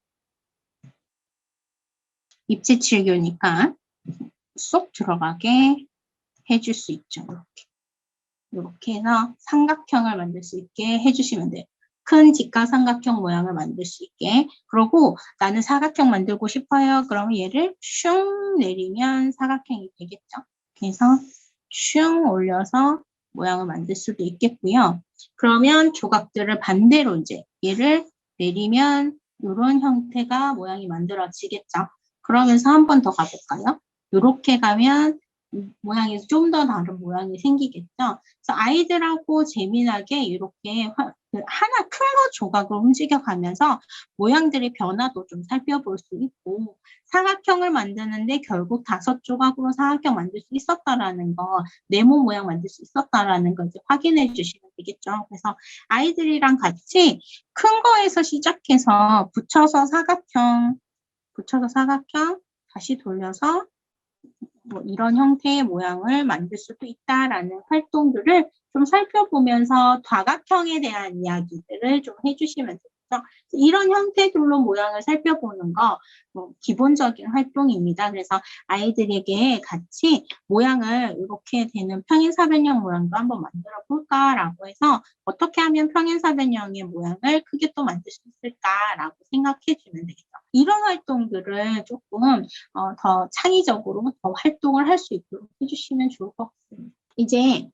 입체 칠교니까 쏙 들어가게 해줄 수 있죠. 이렇게 해서 삼각형을 만들 수 있게 해주시면 돼요. 큰 직각삼각형 모양을 만들 수 있게. 그리고 나는 사각형 만들고 싶어요. 그러면 얘를 슝 내리면 사각형이 되겠죠. 그래서 슝 올려서 모양을 만들 수도 있겠고요. 그러면 조각들을 반대로 이제 얘를 내리면 이런 형태가 모양이 만들어지겠죠. 그러면서 한 번 더 가볼까요? 이렇게 가면 모양이 좀 더 다른 모양이 생기겠죠. 그래서 아이들하고 재미나게 이렇게 하나 큰 거 조각을 움직여가면서 모양들의 변화도 좀 살펴볼 수 있고 사각형을 만드는데 결국 5조각으로 사각형 만들 수 있었다라는 거, 네모 모양 만들 수 있었다라는 거 이제 확인해 주시면 되겠죠. 그래서 아이들이랑 같이 큰 거에서 시작해서 붙여서 사각형, 다시 돌려서 뭐 이런 형태의 모양을 만들 수도 있다라는 활동들을 좀 살펴보면서 다각형에 대한 이야기들을 좀 해주시면 되겠죠. 이런 형태들로 모양을 살펴보는 거 기본적인 활동입니다. 그래서 아이들에게 같이 모양을 이렇게 되는 평행사변형 모양도 한번 만들어 볼까라고 해서 어떻게 하면 평행사변형의 모양을 크게 또 만들 수 있을까라고 생각해 주면 되겠죠. 이런 활동들을 조금 더 창의적으로 더 활동을 할 수 있도록 해주시면 좋을 것 같습니다. 이제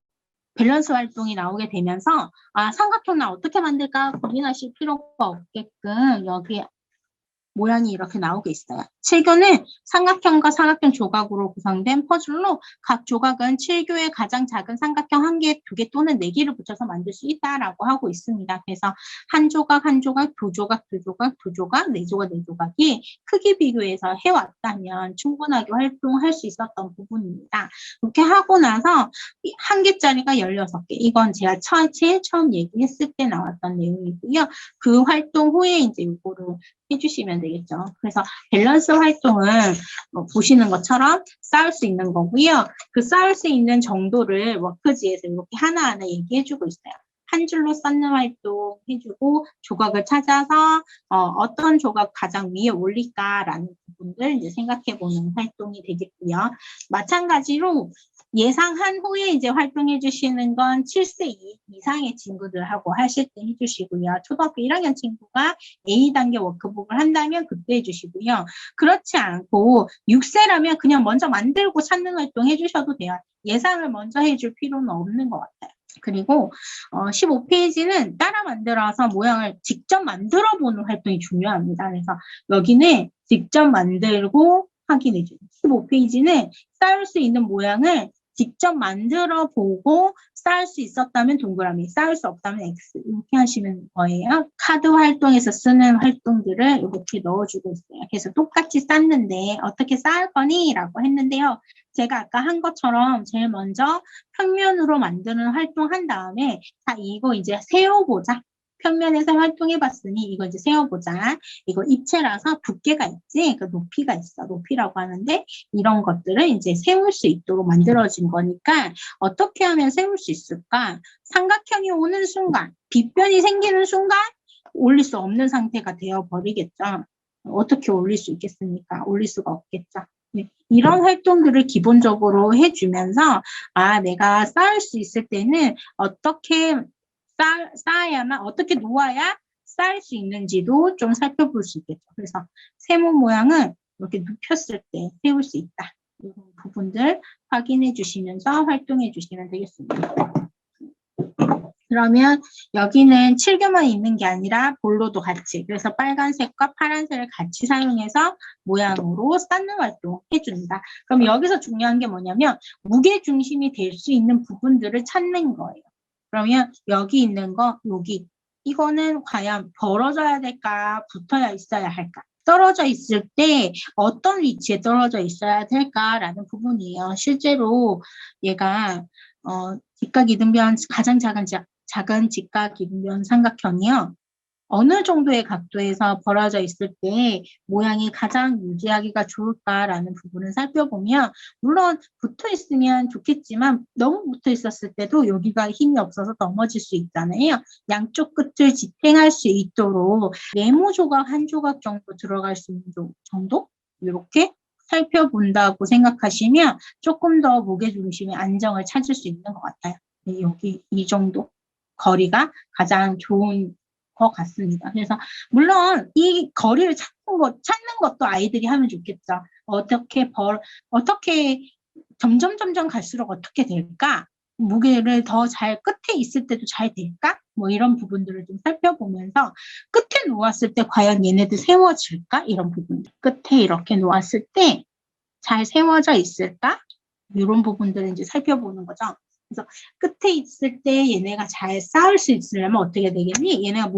밸런스 활동이 나오게 되면서 삼각형 나 어떻게 만들까 고민하실 필요가 없게끔 여기 모양이 이렇게 나오게 있어요. 7교는 삼각형과 사각형 조각으로 구성된 퍼즐로 각 조각은 7교의 가장 작은 삼각형 1개, 2개 또는 4개를 붙여서 만들 수 있다라고 하고 있습니다. 그래서 한 조각, 한 조각, 두 조각, 두 조각, 두 조각, 네 조각, 네 조각이 크기 비교해서 해왔다면 충분하게 활동할 수 있었던 부분입니다. 이렇게 하고 나서 한 개짜리가 16개. 이건 제가 제일 처음 얘기했을 때 나왔던 내용이고요. 그 활동 후에 이제 이거를 해주시면 되겠죠. 그래서 밸런스 활동은 보시는 것처럼 쌓을 수 있는 거고요. 그 쌓을 수 있는 정도를 워크지에서 이렇게 하나하나 얘기해주고 있어요. 한 줄로 쌓는 활동 해주고 조각을 찾아서 어떤 조각 가장 위에 올릴까라는 부분들 이제 생각해보는 활동이 되겠고요. 마찬가지로 예상한 후에 이제 활동해 주시는 건 7세 이상의 친구들하고 하실 때 해주시고요. 초등학교 1학년 친구가 A단계 워크북을 한다면 그때 해주시고요. 그렇지 않고 6세라면 그냥 먼저 만들고 찾는 활동 해주셔도 돼요. 예상을 먼저 해줄 필요는 없는 것 같아요. 그리고 15페이지는 따라 만들어서 모양을 직접 만들어 보는 활동이 중요합니다. 그래서 여기는 직접 만들고 확인해 주세요. 15페이지는 쌓을 수 있는 모양을 직접 만들어 보고 쌓을 수 있었다면 동그라미, 쌓을 수 없다면 X 이렇게 하시는 거예요. 카드 활동에서 쓰는 활동들을 이렇게 넣어주고 있어요. 그래서 똑같이 쌓는데 어떻게 쌓을 거니? 라고 했는데요. 제가 아까 한 것처럼 제일 먼저 평면으로 만드는 활동한 다음에 자 이거 이제 세워보자. 평면에서 활동해봤으니 이거 이제 세워보자. 이거 입체라서 두께가 있지, 그 높이가 있어. 높이라고 하는데 이런 것들을 이제 세울 수 있도록 만들어진 거니까 어떻게 하면 세울 수 있을까? 삼각형이 오는 순간, 빗변이 생기는 순간 올릴 수 없는 상태가 되어버리겠죠. 어떻게 올릴 수 있겠습니까? 올릴 수가 없겠죠. 네. 이런 활동들을 기본적으로 해주면서 내가 쌓을 수 있을 때는 어떻게 쌓아야만 어떻게 놓아야 쌓을 수 있는지도 좀 살펴볼 수 있겠죠. 그래서 세모 모양은 이렇게 눕혔을 때 세울 수 있다. 이런 부분들 확인해 주시면서 활동해 주시면 되겠습니다. 그러면 여기는 칠교만 있는 게 아니라 볼로도 같이, 그래서 빨간색과 파란색을 같이 사용해서 모양으로 쌓는 활동 해준다. 그럼 여기서 중요한 게 뭐냐면 무게 중심이 될 수 있는 부분들을 찾는 거예요. 그러면 여기 있는 거, 여기 이거는 과연 벌어져야 될까, 붙어야 있어야 할까? 떨어져 있을 때 어떤 위치에 떨어져 있어야 될까라는 부분이에요. 실제로 얘가 직각이등변 가장 작은 직각이등변 삼각형이요. 어느 정도의 각도에서 벌어져 있을 때 모양이 가장 유지하기가 좋을까라는 부분을 살펴보면 물론 붙어 있으면 좋겠지만 너무 붙어 있었을 때도 여기가 힘이 없어서 넘어질 수 있잖아요. 양쪽 끝을 지탱할 수 있도록 네모 조각 한 조각 정도 들어갈 수 있는 정도? 이렇게 살펴본다고 생각하시면 조금 더 무게중심의 안정을 찾을 수 있는 것 같아요. 여기 이 정도 거리가 가장 좋은 것 같습니다. 그래서 물론 이 거리를 찾는 것도 아이들이 하면 좋겠죠. 어떻게 점점 갈수록 어떻게 될까? 무게를 더 잘 끝에 있을 때도 잘 될까? 뭐 이런 부분들을 좀 살펴보면서 끝에 놓았을 때 과연 얘네들 세워질까? 이런 부분들. 끝에 이렇게 놓았을 때 잘 세워져 있을까? 이런 부분들을 이제 살펴보는 거죠. 그래서 끝에 있을 때 얘네가 잘 쌓을 수 있으려면 어떻게 되겠니? 얘네가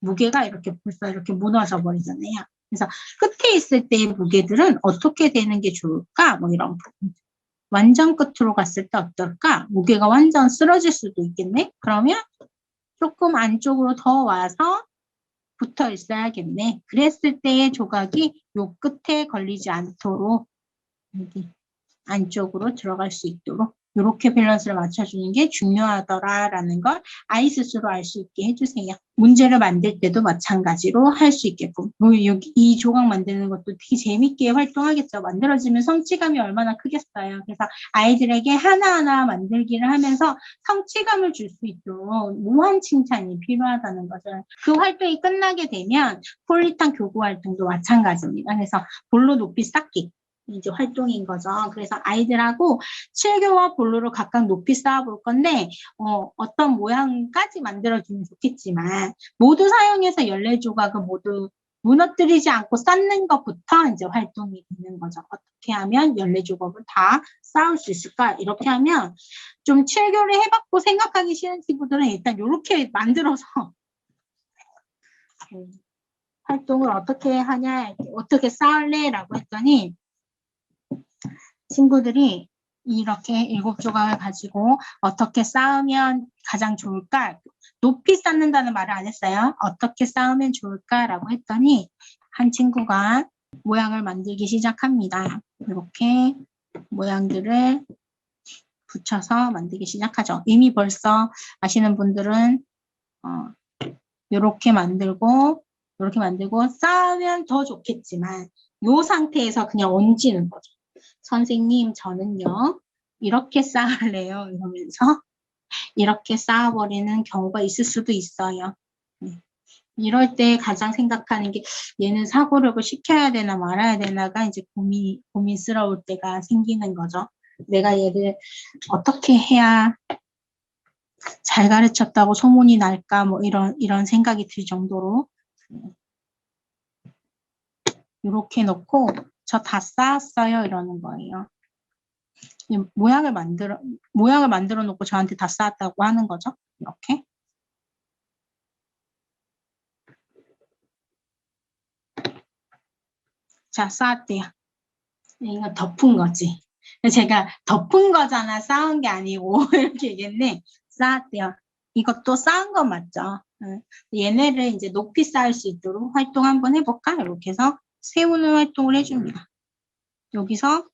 무게가 이렇게 벌써 이렇게 무너져 버리잖아요. 그래서 끝에 있을 때의 무게들은 어떻게 되는 게 좋을까? 뭐 이런 부분. 완전 끝으로 갔을 때 어떨까? 무게가 완전 쓰러질 수도 있겠네? 그러면 조금 안쪽으로 더 와서 붙어 있어야겠네. 그랬을 때의 조각이 요 끝에 걸리지 않도록 여기 안쪽으로 들어갈 수 있도록 이렇게 밸런스를 맞춰주는 게 중요하더라라는 걸 아이 스스로 알 수 있게 해주세요. 문제를 만들 때도 마찬가지로 할 수 있게끔. 여기 이 조각 만드는 것도 되게 재밌게 활동하겠죠. 만들어지면 성취감이 얼마나 크겠어요. 그래서 아이들에게 하나하나 만들기를 하면서 성취감을 줄 수 있도록 무한 칭찬이 필요하다는 거죠. 그 활동이 끝나게 되면 폴리탄 교구 활동도 마찬가지입니다. 그래서 볼로 높이 쌓기. 이제 활동인 거죠. 그래서 아이들하고 칠교와 볼로로 각각 높이 쌓아볼 건데 어떤 모양까지 만들어주면 좋겠지만 모두 사용해서 14조각을 모두 무너뜨리지 않고 쌓는 것부터 이제 활동이 되는 거죠. 어떻게 하면 14조각을 다 쌓을 수 있을까? 이렇게 하면 좀 칠교를 해봤고 생각하기 싫은 친구들은 일단 이렇게 만들어서 활동을 어떻게 하냐, 어떻게 쌓을래? 라고 했더니 친구들이 이렇게 7조각을 가지고 어떻게 쌓으면 가장 좋을까? 높이 쌓는다는 말을 안 했어요. 어떻게 쌓으면 좋을까라고 했더니 한 친구가 모양을 만들기 시작합니다. 이렇게 모양들을 붙여서 만들기 시작하죠. 이미 벌써 아시는 분들은 이렇게 만들고 쌓으면 더 좋겠지만 이 상태에서 그냥 얹는 거죠. 선생님, 저는요, 이렇게 쌓을래요. 이러면서 이렇게 쌓아버리는 경우가 있을 수도 있어요. 이럴 때 가장 생각하는 게 얘는 사고력을 시켜야 되나 말아야 되나가 이제 고민스러울 때가 생기는 거죠. 내가 얘를 어떻게 해야 잘 가르쳤다고 소문이 날까 뭐 이런 생각이 들 정도로 이렇게 놓고 저 다 쌓았어요 이러는 거예요. 모양을 만들어 놓고 저한테 다 쌓았다고 하는 거죠. 이렇게. 자, 쌓았대요. 이거 덮은 거지. 제가 덮은 거잖아, 쌓은 게 아니고 이렇게 얘기했네. 쌓았대요. 이것도 쌓은 거 맞죠? 얘네를 이제 높이 쌓을 수 있도록 활동 한번 해볼까? 이렇게 해서 세우는 활동을 해줍니다. 여기서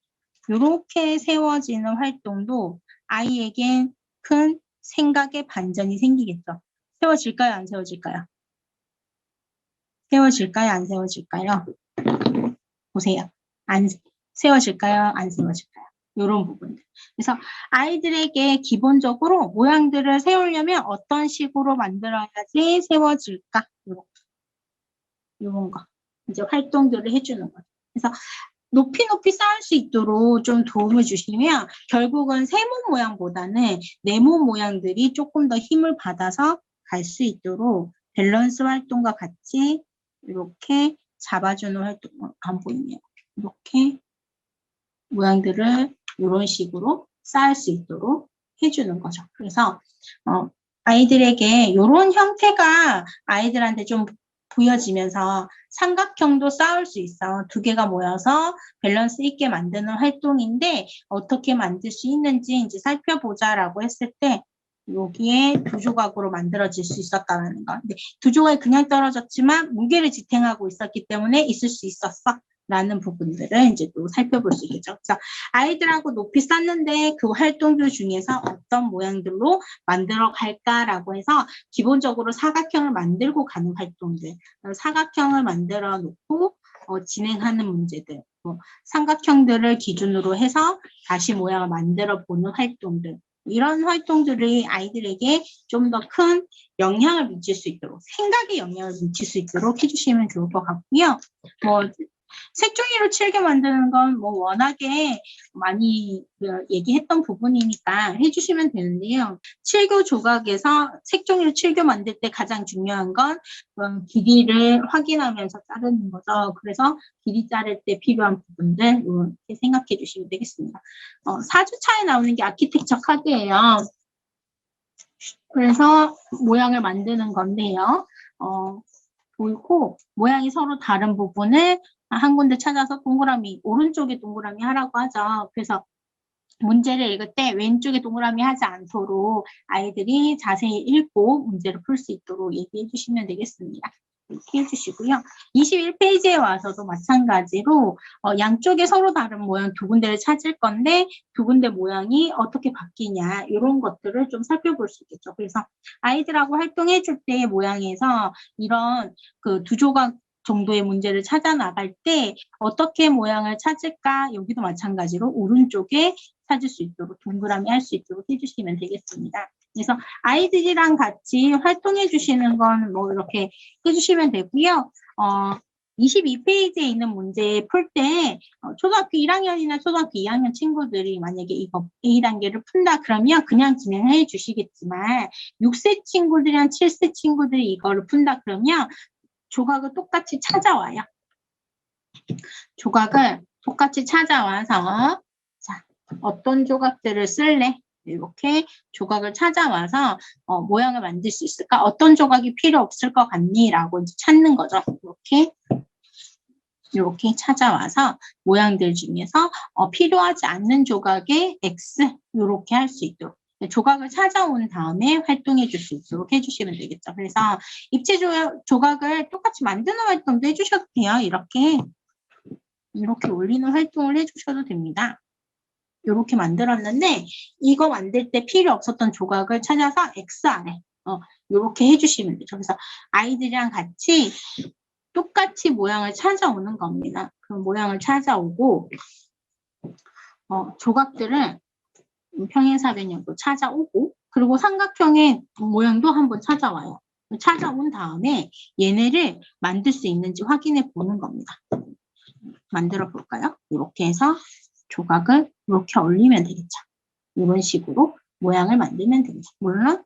이렇게 세워지는 활동도 아이에겐 큰 생각의 반전이 생기겠죠. 세워질까요? 안 세워질까요? 세워질까요? 안 세워질까요? 보세요. 안 세워질까요? 안 세워질까요? 이런 부분들. 그래서 아이들에게 기본적으로 모양들을 세우려면 어떤 식으로 만들어야지 세워질까? 이런 거. 이제 활동들을 해주는 거죠. 그래서 높이 쌓을 수 있도록 좀 도움을 주시면 결국은 세모 모양보다는 네모 모양들이 조금 더 힘을 받아서 갈 수 있도록 밸런스 활동과 같이 이렇게 잡아주는 활동, 안 보이네요. 이렇게 모양들을 이런 식으로 쌓을 수 있도록 해주는 거죠. 그래서 아이들에게 이런 형태가 아이들한테 좀 보여지면서 삼각형도 쌓을 수 있어. 두 개가 모여서 밸런스 있게 만드는 활동인데 어떻게 만들 수 있는지 이제 살펴보자라고 했을 때 여기에 두 조각으로 만들어질 수 있었다는 거. 근데 두 조각이 그냥 떨어졌지만 무게를 지탱하고 있었기 때문에 있을 수 있었어. 라는 부분들을 이제 또 살펴볼 수 있겠죠. 그래서 아이들하고 높이 쌓는데 그 활동들 중에서 어떤 모양들로 만들어 갈까라고 해서 기본적으로 사각형을 만들고 가는 활동들, 사각형을 만들어 놓고 진행하는 문제들, 삼각형들을 기준으로 해서 다시 모양을 만들어 보는 활동들, 이런 활동들이 아이들에게 좀 더 큰 영향을 미칠 수 있도록, 생각에 영향을 미칠 수 있도록 해주시면 좋을 것 같고요. 색종이로 칠게 만드는 건 워낙에 많이 얘기했던 부분이니까 해주시면 되는데요. 칠교 조각에서 색종이로 칠교 만들 때 가장 중요한 건 길이를 확인하면서 자르는 거죠. 그래서 길이 자를 때 필요한 부분들 이렇게 생각해 주시면 되겠습니다. 4주차에 나오는 게 아키텍처 카드예요. 그래서 모양을 만드는 건데요. 보이고 모양이 서로 다른 부분을 한 군데 찾아서 동그라미, 오른쪽에 동그라미 하라고 하죠. 그래서 문제를 읽을 때 왼쪽에 동그라미 하지 않도록 아이들이 자세히 읽고 문제를 풀 수 있도록 얘기해 주시면 되겠습니다. 이렇게 해주시고요. 21페이지에 와서도 마찬가지로 양쪽에 서로 다른 모양 두 군데를 찾을 건데 두 군데 모양이 어떻게 바뀌냐 이런 것들을 좀 살펴볼 수 있겠죠. 그래서 아이들하고 활동해 줄 때의 모양에서 이런 그 두 조각 정도의 문제를 찾아 나갈 때 어떻게 모양을 찾을까 여기도 마찬가지로 오른쪽에 찾을 수 있도록 동그라미 할 수 있도록 해주시면 되겠습니다. 그래서 아이들이랑 같이 활동해 주시는 건 이렇게 해주시면 되고요. 22페이지에 있는 문제 풀 때 초등학교 1학년이나 초등학교 2학년 친구들이 만약에 이거 A단계를 푼다 그러면 그냥 진행해 주시겠지만 6세 친구들이랑 7세 친구들이 이거를 푼다 그러면 조각을 똑같이 찾아와요. 조각을 똑같이 찾아와서 자, 어떤 조각들을 쓸래? 이렇게 조각을 찾아와서 모양을 만들 수 있을까? 어떤 조각이 필요 없을 것 같니? 라고 이제 찾는 거죠. 이렇게 찾아와서 모양들 중에서 필요하지 않는 조각의 X 이렇게 할 수 있도록 조각을 찾아온 다음에 활동해 줄 수 있도록 해주시면 되겠죠. 그래서 입체 조각을 똑같이 만드는 활동도 해주셔도 돼요. 이렇게 올리는 활동을 해주셔도 됩니다. 이렇게 만들었는데 이거 만들 때 필요 없었던 조각을 찾아서 X 안에 이렇게 해주시면 되죠. 그래서 아이들이랑 같이 똑같이 모양을 찾아오는 겁니다. 그 모양을 찾아오고 조각들을 평행사변형도 찾아오고 그리고 삼각형의 모양도 한번 찾아와요. 찾아온 다음에 얘네를 만들 수 있는지 확인해 보는 겁니다. 만들어 볼까요? 이렇게 해서 조각을 이렇게 올리면 되겠죠. 이런 식으로 모양을 만들면 되겠죠. 물론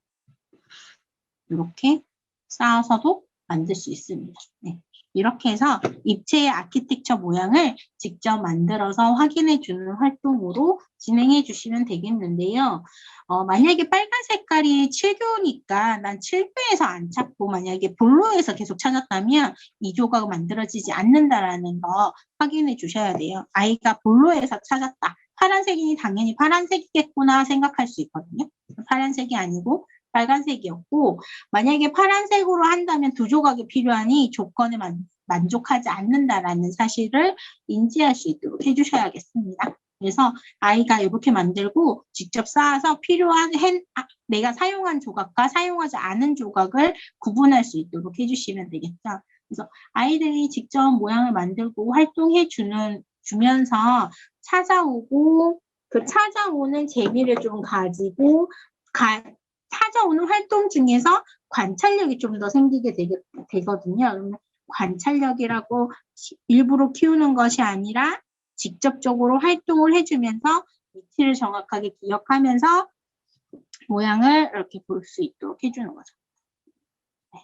이렇게 쌓아서도 만들 수 있습니다. 네. 이렇게 해서 입체의 아키텍처 모양을 직접 만들어서 확인해 주는 활동으로 진행해 주시면 되겠는데요. 만약에 빨간 색깔이 7교니까 난 7교에서 안 찾고 만약에 볼로에서 계속 찾았다면 이 조각은 만들어지지 않는다라는 거 확인해 주셔야 돼요. 아이가 볼로에서 찾았다. 파란색이니 당연히 파란색이겠구나 생각할 수 있거든요. 파란색이 아니고 빨간색이었고 만약에 파란색으로 한다면 두 조각이 필요하니 조건에 만족하지 않는다라는 사실을 인지할 수 있도록 해주셔야겠습니다. 그래서 아이가 이렇게 만들고 직접 쌓아서 필요한 내가 사용한 조각과 사용하지 않은 조각을 구분할 수 있도록 해주시면 되겠죠. 그래서 아이들이 직접 모양을 만들고 활동해 주면서 찾아오고 그 찾아오는 재미를 좀 가지고 찾아오는 활동 중에서 관찰력이 좀 더 생기게 되거든요. 그러면 관찰력이라고 일부러 키우는 것이 아니라 직접적으로 활동을 해주면서 위치를 정확하게 기억하면서 모양을 이렇게 볼 수 있도록 해주는 거죠. 네.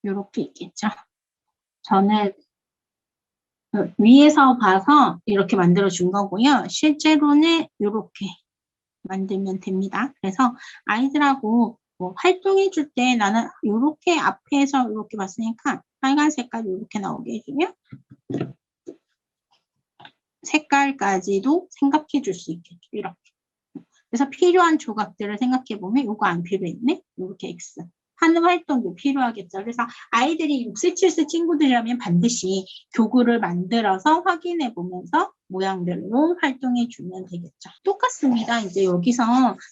이렇게 있겠죠. 저는 위에서 봐서 이렇게 만들어 준 거고요. 실제로는 이렇게 만들면 됩니다. 그래서 아이들하고 뭐 활동해 줄 때 나는 이렇게 앞에서 이렇게 봤으니까 빨간 색깔 이렇게 나오게 해주면 색깔까지도 생각해 줄 수 있겠죠. 이렇게. 그래서 필요한 조각들을 생각해 보면 이거 안 필요했네? 이렇게 X. 하는 활동도 필요하겠죠. 그래서 아이들이 6세, 7세 친구들이라면 반드시 교구를 만들어서 확인해 보면서 모양별로 활동해 주면 되겠죠. 똑같습니다. 이제 여기서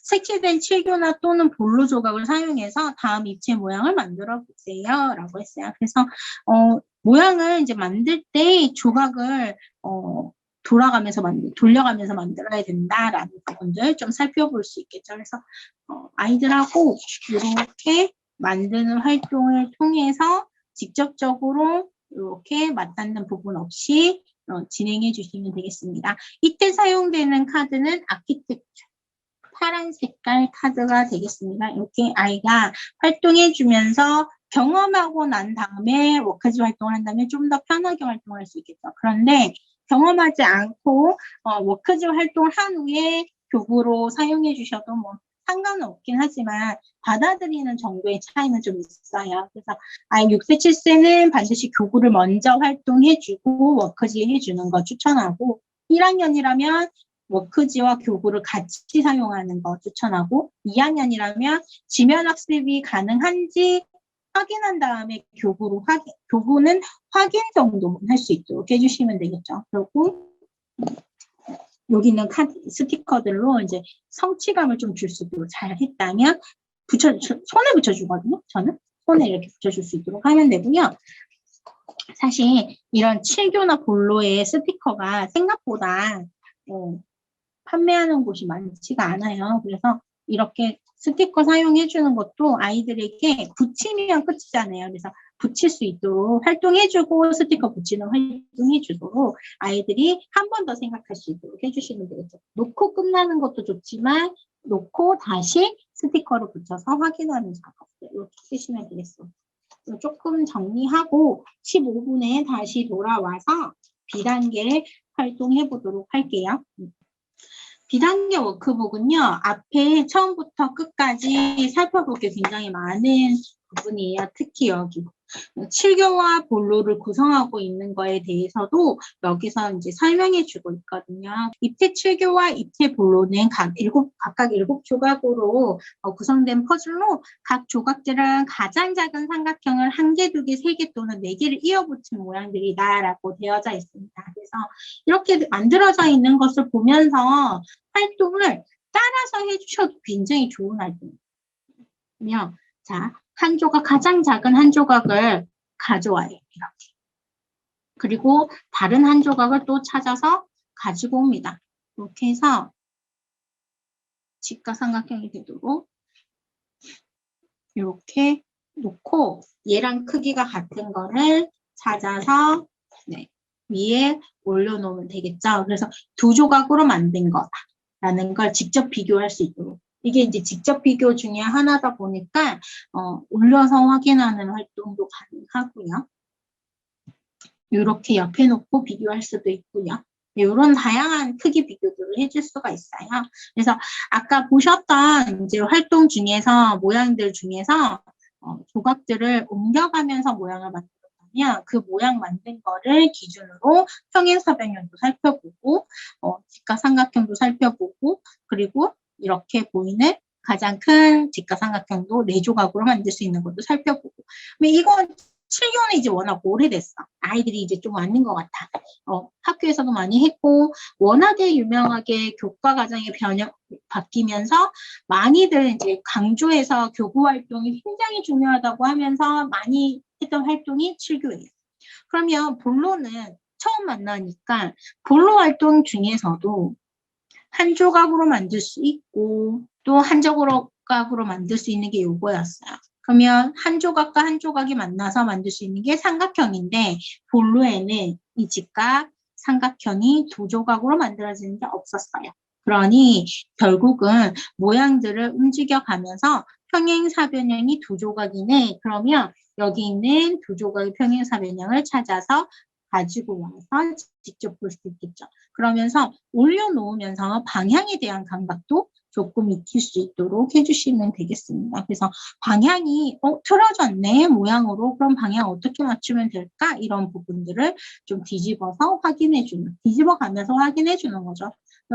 색칠된 칠교나 또는 볼로 조각을 사용해서 다음 입체 모양을 만들어 보세요. 라고 했어요. 그래서 모양을 이제 만들 때 조각을 돌려가면서 만들어야 된다라는 부분들 좀 살펴볼 수 있겠죠. 그래서 아이들하고 이렇게 만드는 활동을 통해서 직접적으로 이렇게 맞닿는 부분 없이 진행해 주시면 되겠습니다. 이때 사용되는 카드는 아키텍처 파란 색깔 카드가 되겠습니다. 이렇게 아이가 활동해 주면서 경험하고 난 다음에 워크지 활동을 한다면 좀 더 편하게 활동할 수 있겠죠. 그런데 경험하지 않고 워크지 활동을 한 후에 교구로 사용해 주셔도 뭐 상관은 없긴 하지만 받아들이는 정도의 차이는 좀 있어요. 그래서 아이 6세, 7세는 반드시 교구를 먼저 활동해주고 워크지 해주는 거 추천하고 1학년이라면 워크지와 교구를 같이 사용하는 거 추천하고 2학년이라면 지면 학습이 가능한지 확인한 다음에 교구는 확인 정도만 할 수 있도록 해주시면 되겠죠. 그리고 여기 있는 스티커들로 이제 성취감을 좀 줄 수 있도록 잘 했다면 손에 붙여주거든요. 저는 손에 이렇게 붙여줄 수 있도록 하면 되고요. 사실 이런 칠교나 볼로의 스티커가 생각보다 판매하는 곳이 많지가 않아요. 그래서 이렇게 스티커 사용해주는 것도 아이들에게 붙이면 끝이잖아요. 그래서 붙일 수 있도록 활동해주고 스티커 붙이는 활동해주도록 아이들이 한 번 더 생각할 수 있도록 해주시면 되겠죠. 놓고 끝나는 것도 좋지만 놓고 다시 스티커를 붙여서 확인하는 작업들 이렇게 쓰시면 되겠어요. 조금 정리하고 15분에 다시 돌아와서 비단계 활동해 보도록 할게요. 비단계 워크북은요, 앞에 처음부터 끝까지 살펴볼 게 굉장히 많은 부분이에요. 특히 여기 칠교와 볼로를 구성하고 있는 거에 대해서도 여기서 이제 설명해 주고 있거든요. 입체 칠교와 입체 볼로는 각각 7조각으로 구성된 퍼즐로 각 조각들은 가장 작은 삼각형을 1개, 2개, 3개 또는 4개를 이어붙인 모양들이다라고 되어져 있습니다. 그래서 이렇게 만들어져 있는 것을 보면서 활동을 따라서 해주셔도 굉장히 좋은 활동이에요. 자, 한 조각, 가장 작은 한 조각을 가져와요. 이렇게. 그리고 다른 한 조각을 또 찾아서 가지고 옵니다. 이렇게 해서 직각삼각형이 되도록 이렇게 놓고 얘랑 크기가 같은 거를 찾아서 위에 올려놓으면 되겠죠. 그래서 두 조각으로 만든 거다라는 걸 직접 비교할 수 있도록. 이게 이제 직접 비교 중에 하나다 보니까 올려서 확인하는 활동도 가능하고요. 이렇게 옆에 놓고 비교할 수도 있고요. 이런 다양한 크기 비교들을 해줄 수가 있어요. 그래서 아까 보셨던 이제 활동 중에서 모양들 중에서 조각들을 옮겨가면서 모양을 만들었다면 그 모양 만든 거를 기준으로 평행사변형도 살펴보고 직각삼각형도 살펴보고 그리고 이렇게 보이는 가장 큰 직각삼각형도 4조각으로 만들 수 있는 것도 살펴보고. 근데 이건 7교는 이제 워낙 오래됐어. 아이들이 이제 좀 왔는 것 같아. 학교에서도 많이 했고 워낙에 유명하게 교과 과정이 바뀌면서 많이들 이제 강조해서 교구 활동이 굉장히 중요하다고 하면서 많이 했던 활동이 7교예요. 그러면 볼로는 처음 만나니까 볼로 활동 중에서도 한 조각으로 만들 수 있고 또 한 조각으로 만들 수 있는 게 요거였어요. 그러면 한 조각과 한 조각이 만나서 만들 수 있는 게 삼각형인데 본로에는 이 직각 삼각형이 두 조각으로 만들어지는 게 없었어요. 그러니 결국은 모양들을 움직여가면서 평행사변형이 두 조각이네. 그러면 여기 있는 두 조각의 평행사변형을 찾아서 가지고 와서 직접 볼 수 있겠죠. 그러면서 올려놓으면서 방향에 대한 감각도 조금 익힐 수 있도록 해주시면 되겠습니다. 그래서 방향이 틀어졌네 모양으로 그럼 방향 어떻게 맞추면 될까? 이런 부분들을 좀 뒤집어서 확인해주는 뒤집어가면서 확인해주는 거죠.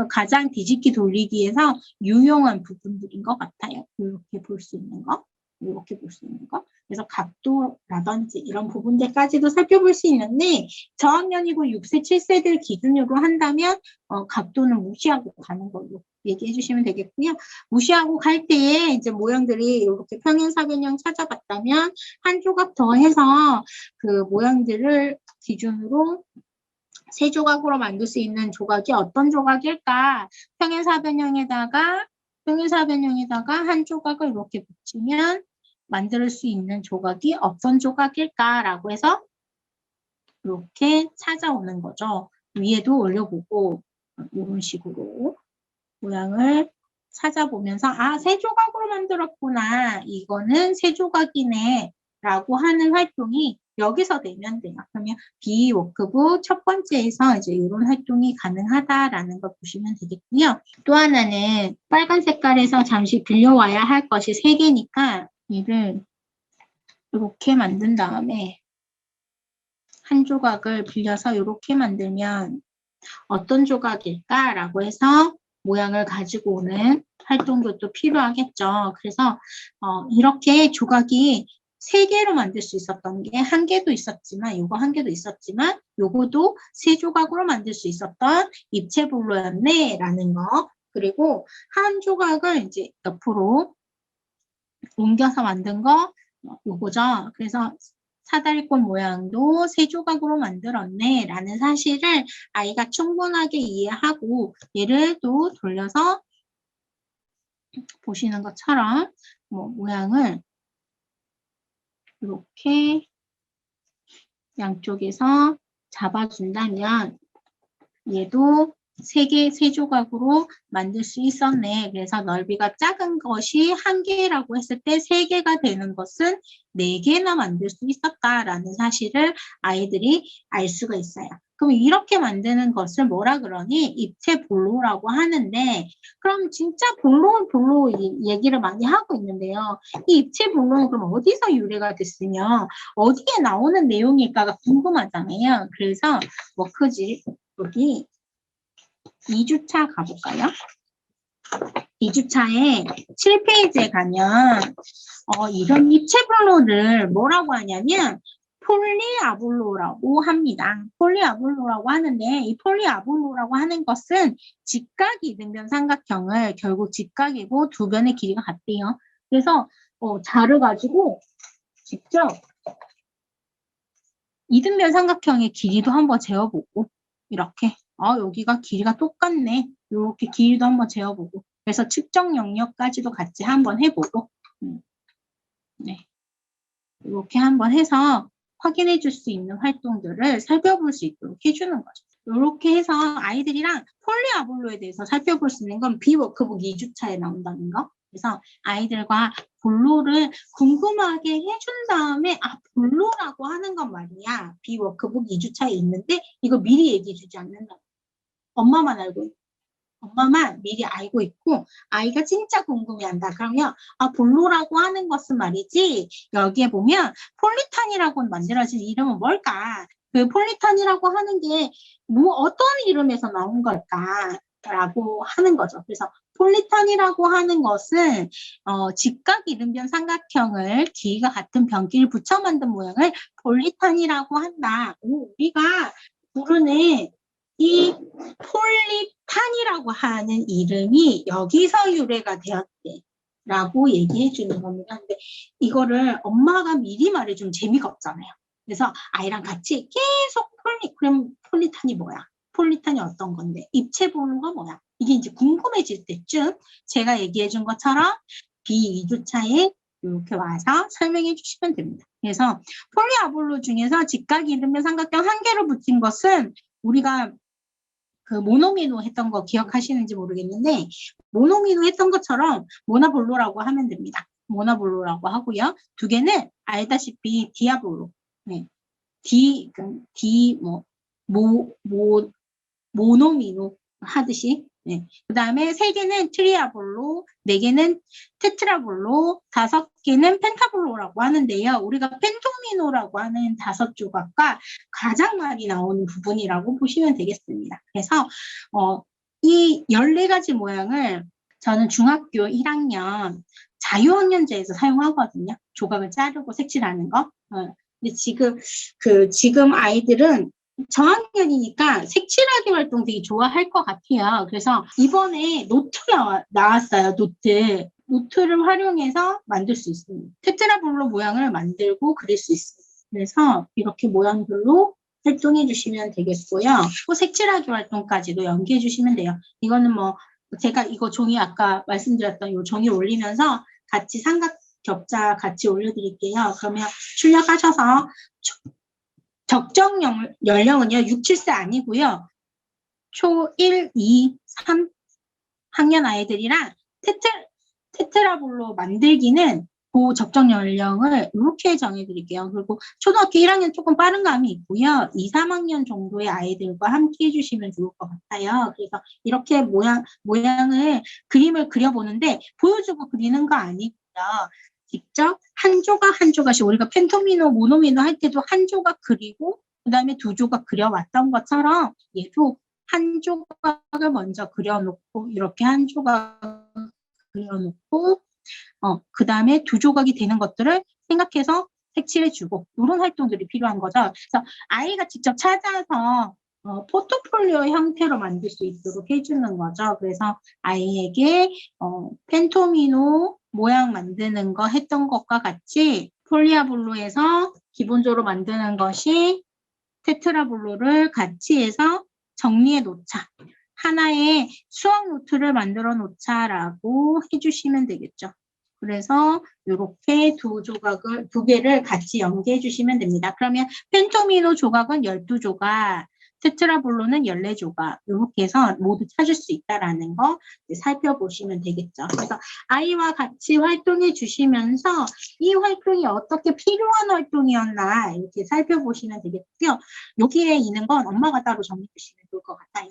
가장 뒤집기 돌리기에서 유용한 부분들인 것 같아요. 이렇게 볼 수 있는 거. 이렇게 볼 수 있는 거. 그래서 각도라든지 이런 부분들까지도 살펴볼 수 있는데 저학년이고 6세, 7세들 기준으로 한다면 각도는 무시하고 가는 걸로 얘기해 주시면 되겠고요. 무시하고 갈 때에 이제 모양들이 이렇게 평행사변형 찾아봤다면 한 조각 더 해서 그 모양들을 기준으로 세 조각으로 만들 수 있는 조각이 어떤 조각일까? 평행사변형에다가 한 조각을 이렇게 붙이면 만들 수 있는 조각이 어떤 조각일까라고 해서 이렇게 찾아오는 거죠. 위에도 올려보고 이런 식으로 모양을 찾아보면서 아, 세 조각으로 만들었구나. 이거는 세 조각이네. 라고 하는 활동이 여기서 되면 돼요. 그러면 비워크북 첫 번째에서 이제 이런 활동이 가능하다라는 걸 보시면 되겠고요. 또 하나는 빨간 색깔에서 잠시 빌려와야 할 것이 3개니까 이를 이렇게 만든 다음에 한 조각을 빌려서 이렇게 만들면 어떤 조각일까라고 해서 모양을 가지고 오는 활동도 또 필요하겠죠. 그래서 이렇게 조각이 3개로 만들 수 있었던 게 1개도 있었지만 요거 1개도 있었지만 요거도 3조각으로 만들 수 있었던 입체블로였네 라는 거. 그리고 한 조각을 이제 옆으로 옮겨서 만든 거 요거죠. 그래서 사다리꽃 모양도 3조각으로 만들었네 라는 사실을 아이가 충분하게 이해하고 얘를 또 돌려서 보시는 것처럼 모양을 이렇게 양쪽에서 잡아준다면 얘도 3 조각으로 만들 수 있었네. 그래서 넓이가 작은 것이 1개라고 했을 때 3개가 되는 것은 4개나 만들 수 있었다라는 사실을 아이들이 알 수가 있어요. 그럼 이렇게 만드는 것을 뭐라 그러니? 입체 볼로라고 하는데 그럼 진짜 볼로 얘기를 많이 하고 있는데요. 이 입체 볼로는 그럼 어디서 유래가 됐으며 어디에 나오는 내용일까가 궁금하잖아요. 그래서 워크지 여기 2주차 가볼까요? 2주차에 7페이지에 가면 이런 입체블로를 뭐라고 하냐면 폴리아블로라고 합니다. 폴리아블로라고 하는데 이 폴리아블로라고 하는 것은 직각 이등변 삼각형을 결국 직각이고 두 변의 길이가 같대요. 그래서 자를 가지고 직접 이등변 삼각형의 길이도 한번 재어보고 이렇게 여기가 길이가 똑같네. 이렇게 길이도 한번 재어보고 그래서 측정 영역까지도 같이 한번 해보고 네. 이렇게 한번 해서 확인해 줄 수 있는 활동들을 살펴볼 수 있도록 해주는 거죠. 이렇게 해서 아이들이랑 폴리아볼로에 대해서 살펴볼 수 있는 건 비워크북 2주차에 나온다는 거. 그래서 아이들과 볼로를 궁금하게 해준 다음에 볼로라고 하는 건 말이야. 비워크북 2주차에 있는데 이거 미리 얘기해 주지 않는다. 엄마만 알고 있고. 엄마만 미리 알고 있고 아이가 진짜 궁금해한다. 그러면 볼로라고 하는 것은 말이지 여기에 보면 폴리탄이라고 만들어진 이름은 뭘까? 그 폴리탄이라고 하는 게 어떤 이름에서 나온 걸까? 라고 하는 거죠. 그래서 폴리탄이라고 하는 것은 직각 이등변 삼각형을 길이가 같은 변기를 붙여 만든 모양을 폴리탄이라고 한다. 우리가 부르는 이 폴리탄이라고 하는 이름이 여기서 유래가 되었대 라고 얘기해 주는 겁니다. 근데 이거를 엄마가 미리 말해주면 재미가 없잖아요. 그래서 아이랑 같이 계속 그럼 폴리탄이 뭐야? 폴리탄이 어떤 건데? 입체번호가 뭐야? 이게 이제 궁금해질 때쯤 제가 얘기해 준 것처럼 B2주차에 이렇게 와서 설명해 주시면 됩니다. 그래서 폴리아볼로 중에서 직각 이등변 삼각형 한 개로 붙인 것은 우리가 그 모노미노 했던 거 기억하시는지 모르겠는데 모노미노 했던 것처럼 모나볼로라고 하면 됩니다. 모나볼로라고 하고요. 두 개는 알다시피 디아볼로, 네. 모노미노 하듯이. 네. 그 다음에 세 개는 트리아볼로, 네 개는 테트라볼로, 다섯 개는 펜타볼로라고 하는데요. 우리가 펜토미노라고 하는 5조각과 가장 많이 나오는 부분이라고 보시면 되겠습니다. 그래서 이 14가지 모양을 저는 중학교 1학년 자유학년제에서 사용하거든요. 조각을 자르고 색칠하는 거. 근데 지금 아이들은 저학년이니까 색칠하기 활동 되게 좋아할 것 같아요. 그래서 이번에 노트가 나왔어요. 노트를 활용해서 만들 수 있습니다. 테트라볼로 모양을 만들고 그릴 수 있습니다. 그래서 이렇게 모양들로 활동해 주시면 되겠고요. 또 색칠하기 활동까지도 연기해 주시면 돼요. 이거는 뭐 제가 이거 종이 아까 말씀드렸던 이 종이 올리면서 같이 삼각 격자 같이 올려드릴게요. 그러면 출력하셔서 적정 연령은요, 6, 7세 아니고요. 초 1, 2, 3 학년 아이들이랑 테트라볼로 만들기는 그 적정 연령을 이렇게 정해드릴게요. 그리고 초등학교 1학년 조금 빠른 감이 있고요. 2, 3학년 정도의 아이들과 함께 해주시면 좋을 것 같아요. 그래서 이렇게 모양을 그림을 그려보는데 보여주고 그리는 거 아니고요. 직접 한 조각 한 조각씩 우리가 펜토미노, 모노미노 할 때도 한 조각 그리고 그 다음에 2조각 그려왔던 것처럼 얘도 한 조각을 먼저 그려놓고 이렇게 한 조각 그려놓고 그 다음에 2조각이 되는 것들을 생각해서 색칠해주고 이런 활동들이 필요한 거죠. 그래서 아이가 직접 찾아서 포트폴리오 형태로 만들 수 있도록 해주는 거죠. 그래서 아이에게 펜토미노 모양 만드는 거 했던 것과 같이 폴리아볼로에서 기본적으로 만드는 것이 테트라볼로를 같이 해서 정리해 놓자. 하나의 수학 노트를 만들어 놓자라고 해주시면 되겠죠. 그래서 이렇게 두 개를 같이 연계해 주시면 됩니다. 그러면 펜토미노 조각은 12조각, 테트라볼로는 14조각 이렇게 해서 모두 찾을 수 있다라는 거 살펴보시면 되겠죠. 그래서 아이와 같이 활동해 주시면서 이 활동이 어떻게 필요한 활동이었나 이렇게 살펴보시면 되겠고요. 여기에 있는 건 엄마가 따로 정리해 주시면 좋을 것 같아요.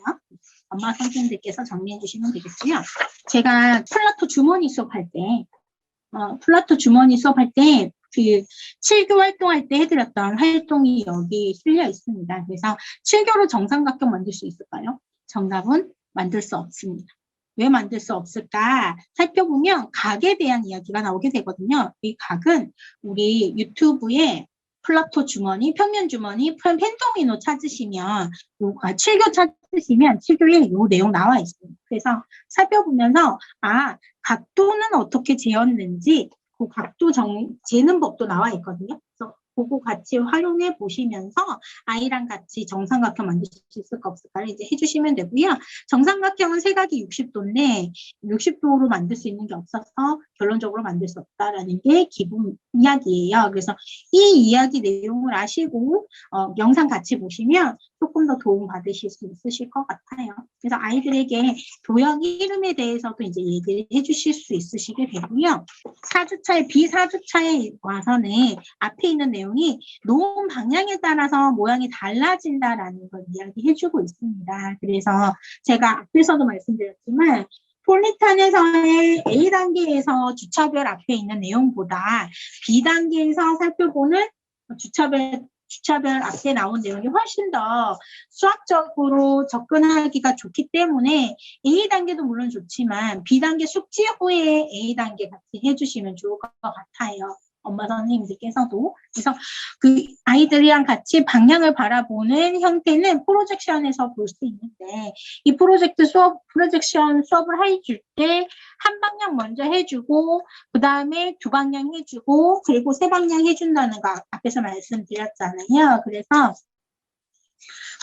엄마 선생님들께서 정리해 주시면 되겠고요. 제가 플라토 주머니 수업할 때 그 7교 활동할 때 해드렸던 활동이 여기 실려 있습니다. 그래서 7교로 정삼각형 만들 수 있을까요? 정답은 만들 수 없습니다. 왜 만들 수 없을까? 살펴보면 각에 대한 이야기가 나오게 되거든요. 이 각은 우리 유튜브에 플라토 주머니, 평면 주머니, 펜토미노 찾으시면 7교 찾으시면 7교에 이 내용 나와 있습니다. 그래서 살펴보면서 각도는 어떻게 재었는지 그 각도 재는 법도 나와 있거든요. 그래서 그거 같이 활용해 보시면서 아이랑 같이 정삼각형 만들 수 있을까 없을까를 이제 해주시면 되고요. 정삼각형은 세각이 60도인데 60도로 만들 수 있는 게 없어서 결론적으로 만들 수 없다라는 게 기본 이야기예요. 그래서 이 이야기 내용을 아시고 영상 같이 보시면 조금 더 도움 받으실 수 있으실 것 같아요. 그래서 아이들에게 도형 이름에 대해서도 이제 얘기를 해주실 수 있으시게 되고요. 4주차에 비사주차에 와서는 앞에 있는 내용이 놓은 방향에 따라서 모양이 달라진다라는 걸 이야기해주고 있습니다. 그래서 제가 앞에서도 말씀드렸지만 폴리탄에서의 A단계에서 주차별 앞에 있는 내용보다 B단계에서 살펴보는 주차별 앞에 나온 내용이 훨씬 더 수학적으로 접근하기가 좋기 때문에 A단계도 물론 좋지만 B단계 숙지 후에 A단계 같이 해주시면 좋을 것 같아요. 엄마 선생님들께서도. 그래서 그 아이들이랑 같이 방향을 바라보는 형태는 프로젝션에서 볼 수 있는데 이 프로젝션 수업을 해줄 때 한 방향 먼저 해주고 그 다음에 2방향 해주고 그리고 3방향 해준다는 거 앞에서 말씀드렸잖아요. 그래서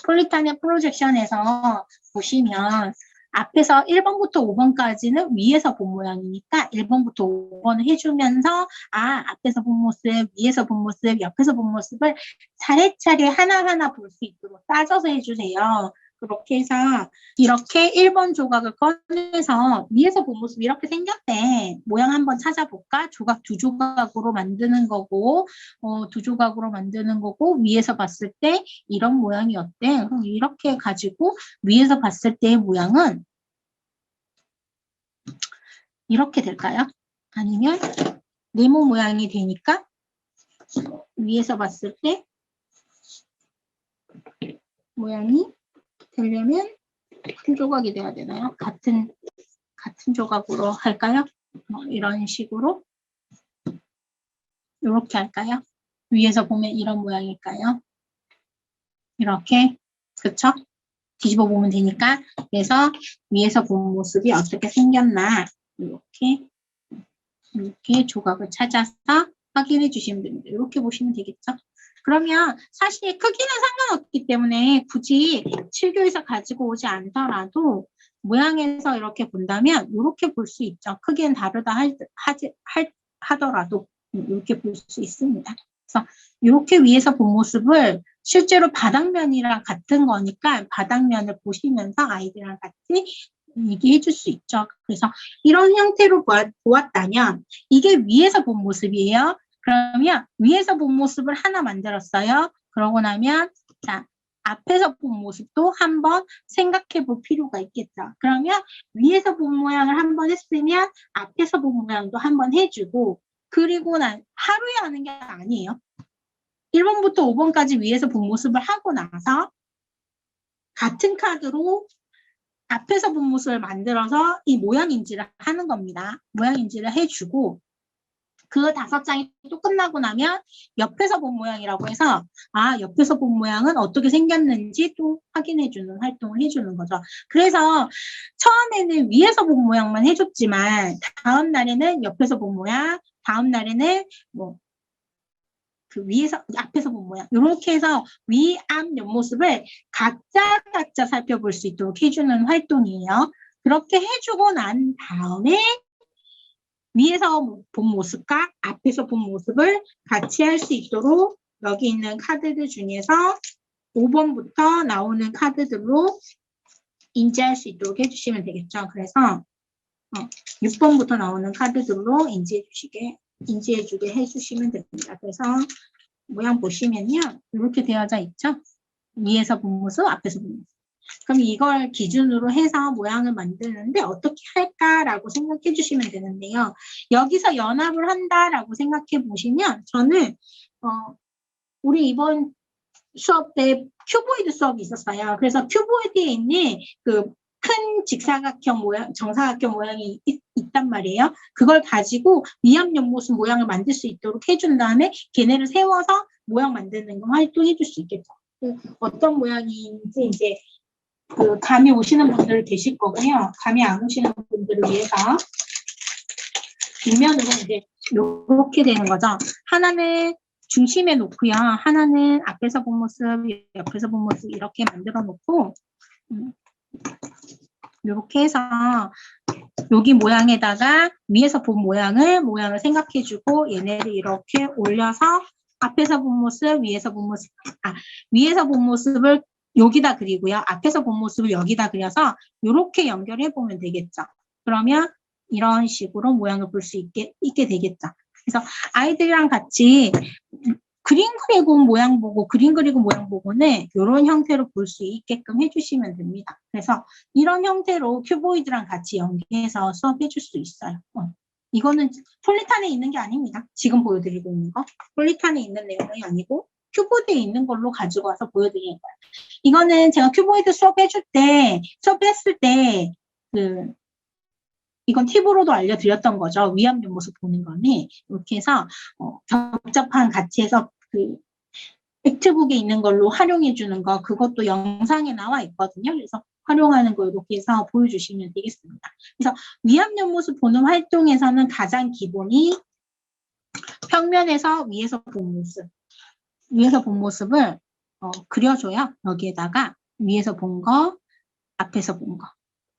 폴리탄의 프로젝션에서 보시면 앞에서 1번부터 5번까지는 위에서 본 모양이니까 1번부터 5번을 해주면서 앞에서 본 모습, 위에서 본 모습, 옆에서 본 모습을 차례차례 하나하나 볼 수 있도록 따져서 해주세요. 그렇게 해서 이렇게 1번 조각을 꺼내서 위에서 본 모습이 이렇게 생겼대. 모양 한번 찾아볼까? 조각 두 조각으로 만드는 거고 두 조각으로 만드는 거고 위에서 봤을 때 이런 모양이 어때? 그럼 이렇게 가지고 위에서 봤을 때의 모양은 이렇게 될까요? 아니면 네모 모양이 되니까 위에서 봤을 때 모양이 되려면 한 조각이 돼야 되나요? 같은 조각으로 할까요? 이런 식으로 이렇게 할까요? 위에서 보면 이런 모양일까요? 이렇게 그쵸? 뒤집어 보면 되니까 그래서 위에서 본 모습이 어떻게 생겼나 이렇게 조각을 찾아서 확인해 주시면 됩니다. 이렇게 보시면 되겠죠? 그러면 사실 크기는 상관없기 때문에 굳이 7교에서 가지고 오지 않더라도 모양에서 이렇게 본다면 이렇게 볼 수 있죠. 크기는 다르다 하더라도 이렇게 볼 수 있습니다. 그래서 이렇게 위에서 본 모습을 실제로 바닥면이랑 같은 거니까 바닥면을 보시면서 아이들이랑 같이 얘기해 줄 수 있죠. 그래서 이런 형태로 보았다면 이게 위에서 본 모습이에요. 그러면 위에서 본 모습을 하나 만들었어요. 그러고 나면 자 앞에서 본 모습도 한번 생각해 볼 필요가 있겠죠. 그러면 위에서 본 모양을 한번 했으면 앞에서 본 모양도 한번 해주고 그리고 난 하루에 하는 게 아니에요. 1번부터 5번까지 위에서 본 모습을 하고 나서 같은 카드로 앞에서 본 모습을 만들어서 이 모양 인지를 하는 겁니다. 모양 인지를 해주고 그 5장이 또 끝나고 나면 옆에서 본 모양이라고 해서 옆에서 본 모양은 어떻게 생겼는지 또 확인해주는 활동을 해주는 거죠. 그래서 처음에는 위에서 본 모양만 해줬지만 다음 날에는 옆에서 본 모양, 다음 날에는 그 위에서 앞에서 본 모양 이렇게 해서 위, 앞, 옆모습을 각자 살펴볼 수 있도록 해주는 활동이에요. 그렇게 해주고 난 다음에 위에서 본 모습과 앞에서 본 모습을 같이 할 수 있도록 여기 있는 카드들 중에서 5번부터 나오는 카드들로 인지할 수 있도록 해주시면 되겠죠. 그래서 6번부터 나오는 카드들로 인지해주게 해주시면 됩니다. 그래서 모양 보시면요. 이렇게 되어져 있죠. 위에서 본 모습, 앞에서 본 모습. 그럼 이걸 기준으로 해서 모양을 만드는데 어떻게 할까라고 생각해 주시면 되는데요. 여기서 연합을 한다라고 생각해 보시면 저는 우리 이번 수업 때 큐보이드 수업이 있었어요. 그래서 큐보이드에 있는 그 큰 직사각형 모양, 정사각형 모양이 있단 말이에요. 그걸 가지고 위압 옆모습 모양을 만들 수 있도록 해준 다음에 걔네를 세워서 모양 만드는 거 활동해 줄 수 있겠죠. 어떤 모양인지 이제 감이 오시는 분들 계실 거고요. 감이 안 오시는 분들을 위해서 뒷면으로 이제 이렇게 되는 거죠. 하나는 중심에 놓고요. 하나는 앞에서 본 모습, 옆에서 본 모습 이렇게 만들어 놓고 이렇게 해서 여기 모양에다가 위에서 본 모양을 생각해주고 얘네를 이렇게 올려서 앞에서 본 모습, 위에서 본 모습, 위에서 본 모습을 여기다 그리고요. 앞에서 본 모습을 여기다 그려서 이렇게 연결해 보면 되겠죠. 그러면 이런 식으로 모양을 볼 수 있게 되겠죠. 그래서 아이들이랑 같이 그림 그리고 모양 보고 그림 그리고 모양 보고는 이런 형태로 볼 수 있게끔 해주시면 됩니다. 그래서 이런 형태로 큐보이드랑 같이 연계해서 수업해 줄 수 있어요. 이거는 폴리탄에 있는 게 아닙니다. 지금 보여드리고 있는 거. 폴리탄에 있는 내용이 아니고 큐보이드에 있는 걸로 가지고 와서 보여드리는 거예요. 이거는 제가 큐보이드 수업했을 때 이건 팁으로도 알려드렸던 거죠. 위압 옆모습 보는 거는 이렇게 해서 겹잡한 같이 해서 그 팩트북에 있는 걸로 활용해 주는 거 그것도 영상에 나와 있거든요. 그래서 활용하는 거 이렇게 해서 보여주시면 되겠습니다. 그래서 위압 옆모습 보는 활동에서는 가장 기본이 평면에서 위에서 본 모습을 그려줘요. 여기에다가 위에서 본 거, 앞에서 본 거.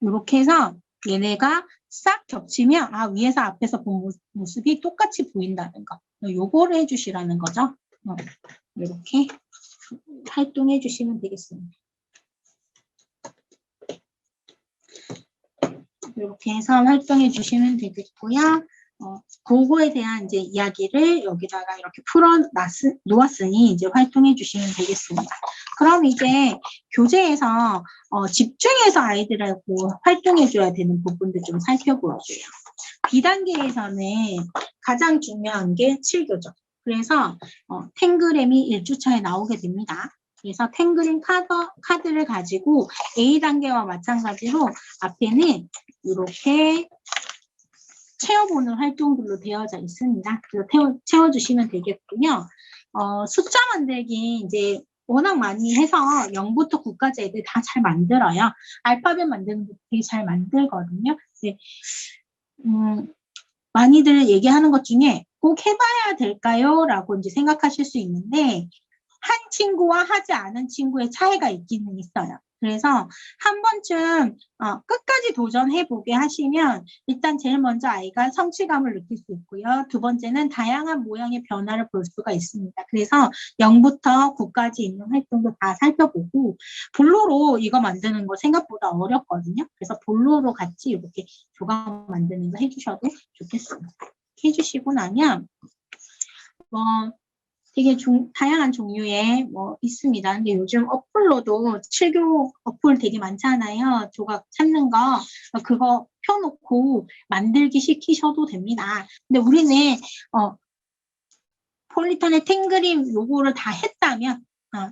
이렇게 해서 얘네가 싹 겹치면 위에서 앞에서 본 모습이 똑같이 보인다는 거. 요거를 해주시라는 거죠. 이렇게 활동해 주시면 되겠습니다. 이렇게 해서 활동해 주시면 되겠고요. 그거에 대한 이제 이야기를 여기다가 이렇게 놓았으니 이제 활동해 주시면 되겠습니다. 그럼 이제 교재에서 집중해서 아이들하고 활동해 줘야 되는 부분들 좀 살펴보아줘요. B단계에서는 가장 중요한 게 7교죠. 그래서 탱그램이 1주차에 나오게 됩니다. 그래서 탱그램 카드를 가지고 A단계와 마찬가지로 앞에는 이렇게 채워보는 활동들로 되어져 있습니다. 그래서 채워주시면 되겠고요. 숫자 만들기 이제 워낙 많이 해서 0부터 9까지 애들 다 잘 만들어요. 알파벳 만드는 것도 되게 잘 만들거든요. 네. 많이들 얘기하는 것 중에 꼭 해봐야 될까요? 라고 이제 생각하실 수 있는데 한 친구와 하지 않은 친구의 차이가 있기는 있어요. 그래서 한 번쯤 끝까지 도전해보게 하시면 일단 제일 먼저 아이가 성취감을 느낄 수 있고요. 두 번째는 다양한 모양의 변화를 볼 수가 있습니다. 그래서 0부터 9까지 있는 활동도 다 살펴보고 볼로로 이거 만드는 거 생각보다 어렵거든요. 그래서 볼로로 같이 이렇게 조각 만드는 거 해주셔도 좋겠습니다. 해주시고 나면 되게 다양한 종류의 있습니다. 근데 요즘 어플로도 7교 어플 되게 많잖아요. 조각 찾는 거 그거 펴놓고 만들기 시키셔도 됩니다. 근데 우리는 폴리탄의 탱그림 요거를 다 했다면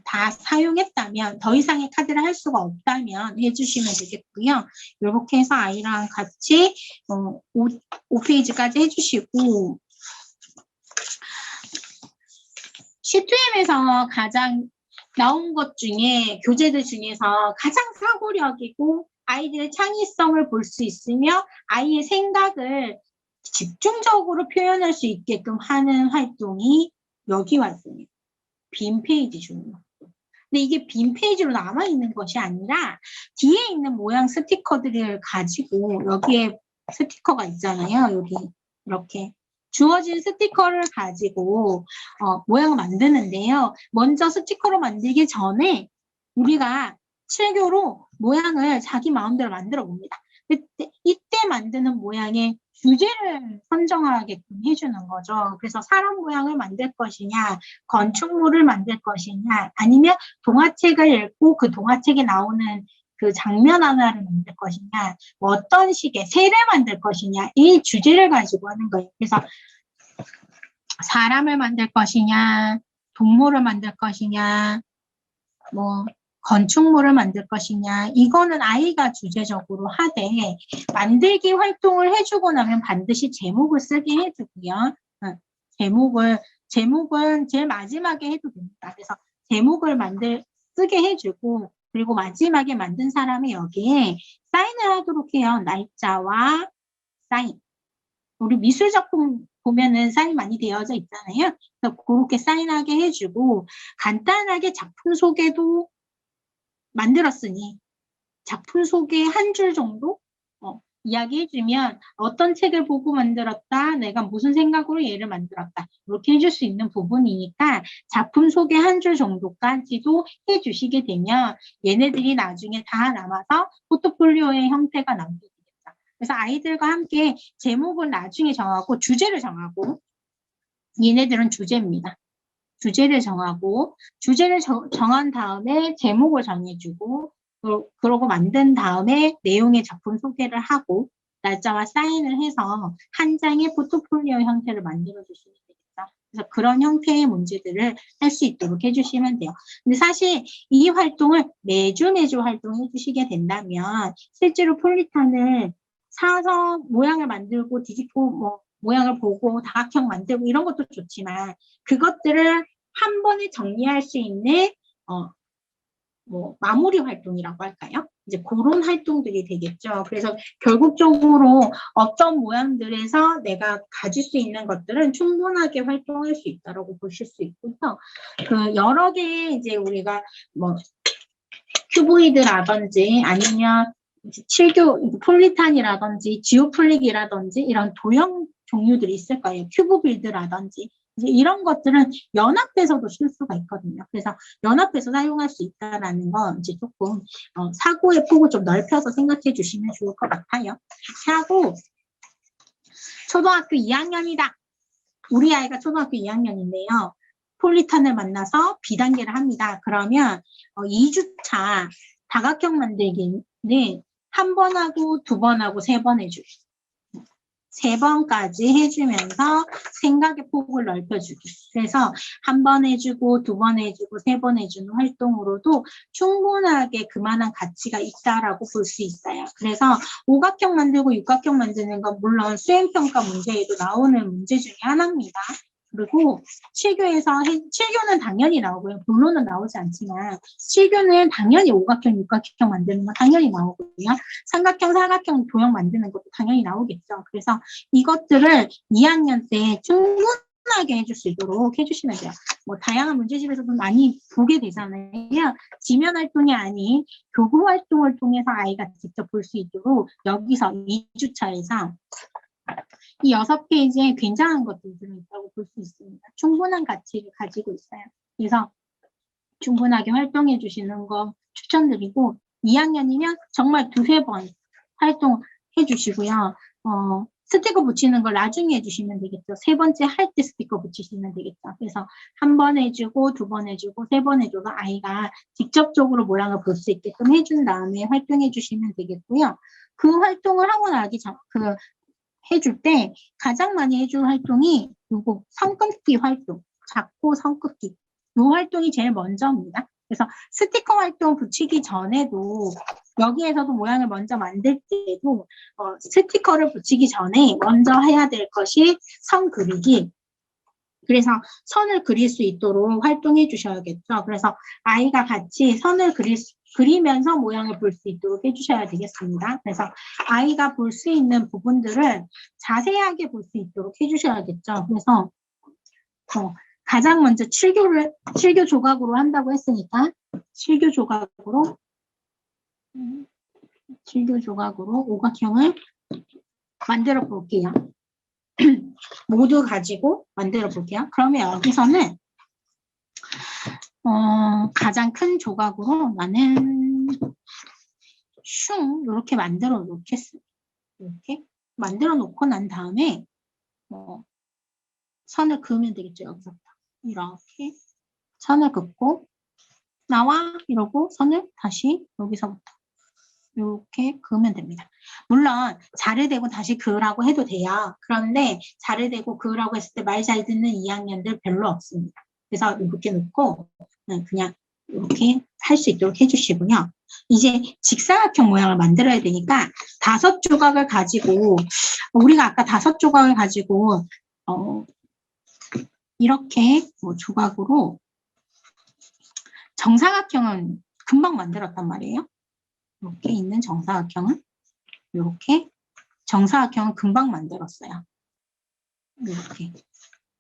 다 사용했다면 더 이상의 카드를 할 수가 없다면 해주시면 되겠고요. 이렇게 해서 아이랑 같이 5페이지까지 해주시고 C2M에서 가장 나온 것 중에 교재들 중에서 가장 사고력이고 아이들의 창의성을 볼 수 있으며 아이의 생각을 집중적으로 표현할 수 있게끔 하는 활동이 여기 활동이에요. 빈 페이지 주는 거. 근데 이게 빈 페이지로 남아있는 것이 아니라 뒤에 있는 모양 스티커들을 가지고 여기에 스티커가 있잖아요. 여기 이렇게. 주어진 스티커를 가지고 모양을 만드는데요. 먼저 스티커로 만들기 전에 우리가 7교로 모양을 자기 마음대로 만들어 봅니다. 이때 만드는 모양의 주제를 선정하게끔 해주는 거죠. 그래서 사람 모양을 만들 것이냐, 건축물을 만들 것이냐, 아니면 동화책을 읽고 그 동화책에 나오는 그 장면 하나를 만들 것이냐, 어떤 식의 새를 만들 것이냐, 이 주제를 가지고 하는 거예요. 그래서 사람을 만들 것이냐, 동물을 만들 것이냐, 건축물을 만들 것이냐, 이거는 아이가 주제적으로 하되 만들기 활동을 해주고 나면 반드시 제목을 쓰게 해주고요. 제목은 제일 마지막에 해도 됩니다. 그래서 제목을 쓰게 해주고 그리고 마지막에 만든 사람이 여기에 사인을 하도록 해요. 날짜와 사인. 우리 미술작품 보면은 사인 많이 되어져 있잖아요. 그래서 그렇게 사인하게 해주고 간단하게 작품 소개도 만들었으니 작품 소개 한 줄 정도 이야기해주면 어떤 책을 보고 만들었다, 내가 무슨 생각으로 얘를 만들었다 이렇게 해줄 수 있는 부분이니까 작품 소개 한 줄 정도까지도 해주시게 되면 얘네들이 나중에 다 남아서 포트폴리오의 형태가 남게 되겠다. 그래서 아이들과 함께 제목을 나중에 정하고 주제를 정하고 얘네들은 주제입니다. 주제를 정하고 주제를 정한 다음에 제목을 정해주고 그러고 만든 다음에 내용의 작품 소개를 하고 날짜와 사인을 해서 한 장의 포트폴리오 형태를 만들어 주시면 되겠다. 그래서 그런 형태의 문제들을 할 수 있도록 해주시면 돼요. 근데 사실 이 활동을 매주 활동해 주시게 된다면 실제로 폴리탄을 사서 모양을 만들고 뒤집고 모양을 보고 다각형 만들고 이런 것도 좋지만 그것들을 한 번에 정리할 수 있는 마무리 활동이라고 할까요? 이제 그런 활동들이 되겠죠. 그래서 결국적으로 어떤 모양들에서 내가 가질 수 있는 것들은 충분하게 활동할 수 있다고 보실 수 있고요. 그 여러 개의 이제 우리가 큐보이드라든지 아니면 칠교 폴리탄이라든지 지오플릭이라든지 이런 도형 종류들이 있을 거예요. 큐브 빌드라든지 이제 이런 것들은 연합해서도 쓸 수가 있거든요. 그래서 연합해서 사용할 수 있다라는 건 이제 조금 사고의 폭을 좀 넓혀서 생각해 주시면 좋을 것 같아요. 하고 초등학교 2학년이다. 우리 아이가 초등학교 2학년인데요. 폴리탄을 만나서 B단계를 합니다. 그러면 2주차 다각형 만들기는 한 번 하고 두 번 하고 세 번 해주기. 3번까지 해주면서 생각의 폭을 넓혀주기. 그래서 한 번 해주고 두 번 해주고 세 번 해주는 활동으로도 충분하게 그만한 가치가 있다라고 볼 수 있어요. 그래서 오각형 만들고 육각형 만드는 건 물론 수행평가 문제에도 나오는 문제 중에 하나입니다. 그리고 7교는 당연히 나오고요. 본론은 나오지 않지만 7교는 당연히 오각형, 육각형 만드는 건 당연히 나오고요. 삼각형, 사각형 도형 만드는 것도 당연히 나오겠죠. 그래서 이것들을 2학년 때 충분하게 해줄 수 있도록 해주시면 돼요. 뭐 다양한 문제집에서도 많이 보게 되잖아요. 지면 활동이 아닌 교구 활동을 통해서 아이가 직접 볼 수 있도록 여기서 2주차에서 이 6페이지에 굉장한 것들이 들어있다고 볼 수 있습니다. 충분한 가치를 가지고 있어요. 그래서 충분하게 활동해 주시는 거 추천드리고 2학년이면 정말 두세 번 활동해 주시고요. 스티커 붙이는 걸 나중에 해주시면 되겠죠. 3번째 할 때 스티커 붙이시면 되겠죠. 그래서 한 번 해주고 두 번 해주고 세 번 해줘서 아이가 직접적으로 모양을 볼 수 있게끔 해준 다음에 활동해 주시면 되겠고요. 그 활동을 하고 나기 전, 해줄 때 가장 많이 해줄 활동이 요거 성급기 활동, 작고 성급기. 요 활동이 제일 먼저입니다. 그래서 스티커 활동 붙이기 전에도 여기에서도 모양을 먼저 만들 때도 스티커를 붙이기 전에 먼저 해야 될 것이 선 그리기. 그래서 선을 그릴 수 있도록 활동해 주셔야겠죠. 그래서 아이가 같이 선을 그리면서 모양을 볼 수 있도록 해주셔야 되겠습니다. 그래서 아이가 볼 수 있는 부분들을 자세하게 볼 수 있도록 해주셔야겠죠. 그래서 가장 먼저 7교 조각으로 한다고 했으니까 7교 조각으로 오각형을 만들어 볼게요. 모두 가지고 만들어 볼게요. 그러면 여기서는 가장 큰 조각으로 나는 이렇게 만들어 놓겠습니다. 이렇게 만들어 놓고 난 다음에 선을 그으면 되겠죠. 여기서부터 이렇게 선을 긋고 나와 이러고 선을 다시 여기서부터 이렇게 그으면 됩니다. 물론 자를 대고 다시 그으라고 해도 돼요. 그런데 자를 대고 그으라고 했을 때 말 잘 듣는 2학년들 별로 없습니다. 그래서 이렇게 놓고 그냥 이렇게 할 수 있도록 해주시고요. 이제 직사각형 모양을 만들어야 되니까 5조각을 가지고 우리가 아까 5조각을 가지고 이렇게 조각으로 정사각형은 금방 만들었단 말이에요. 이렇게 있는 정사각형은 이렇게 정사각형은 금방 만들었어요. 이렇게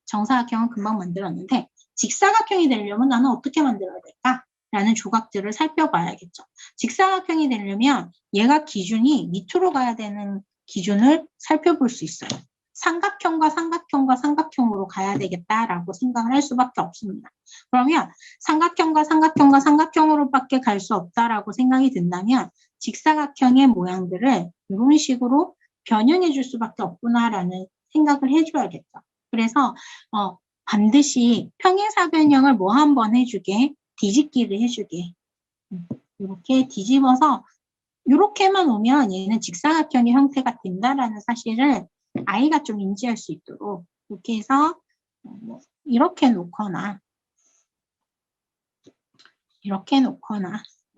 정사각형은 금방 만들었는데 직사각형이 되려면 나는 어떻게 만들어야 될까? 라는 조각들을 살펴봐야겠죠. 직사각형이 되려면 얘가 기준이 밑으로 가야 되는 기준을 살펴볼 수 있어요. 삼각형과 삼각형과 삼각형으로 가야 되겠다라고 생각을 할 수밖에 없습니다. 그러면 삼각형과 삼각형과 삼각형으로밖에 갈 수 없다라고 생각이 든다면 직사각형의 모양들을 이런 식으로 변형해 줄 수밖에 없구나라는 생각을 해줘야겠죠. 그래서 반드시 평행사변형을 한번 해주게, 뒤집기를 해주게. 이렇게 뒤집어서 이렇게만 오면 얘는 직사각형의 형태가 된다라는 사실을 아이가 좀 인지할 수 있도록 이렇게 해서 이렇게 놓거나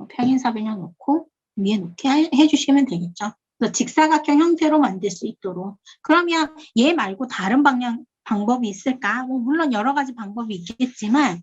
평행사변형 놓고 위에 놓게 해주시면 되겠죠. 그래서 직사각형 형태로 만들 수 있도록. 그러면 얘 말고 다른 방법이 있을까? 물론 여러 가지 방법이 있겠지만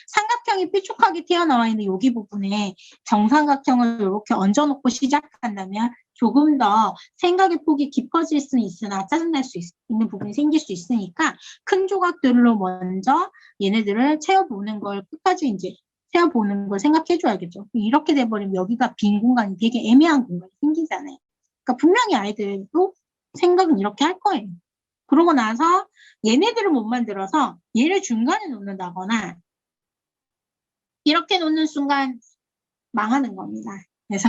삼각형이 뾰족하게 튀어나와 있는 여기 부분에 정삼각형을 이렇게 얹어놓고 시작한다면 조금 더 생각의 폭이 깊어질 수는 있으나 짜증날 수 있는 부분이 생길 수 있으니까 큰 조각들로 먼저 얘네들을 채워보는 걸 끝까지 이제 세어보는 걸 생각해줘야겠죠. 이렇게 돼버리면 여기가 빈 공간이 되게 애매한 공간이 생기잖아요. 그러니까 분명히 아이들도 생각은 이렇게 할 거예요. 그러고 나서 얘네들을 못 만들어서 얘를 중간에 놓는다거나 이렇게 놓는 순간 망하는 겁니다. 그래서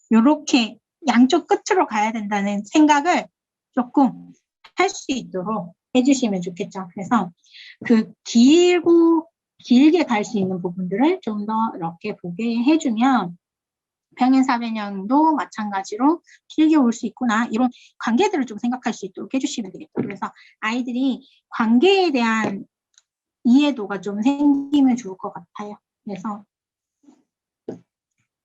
이렇게 양쪽 끝으로 가야 된다는 생각을 조금 할 수 있도록 해주시면 좋겠죠. 그래서 그 길게 갈 수 있는 부분들을 좀 더 이렇게 보게 해주면 평행사변형도 마찬가지로 길게 올 수 있구나. 이런 관계들을 좀 생각할 수 있도록 해주시면 되겠죠. 그래서 아이들이 관계에 대한 이해도가 좀 생기면 좋을 것 같아요. 그래서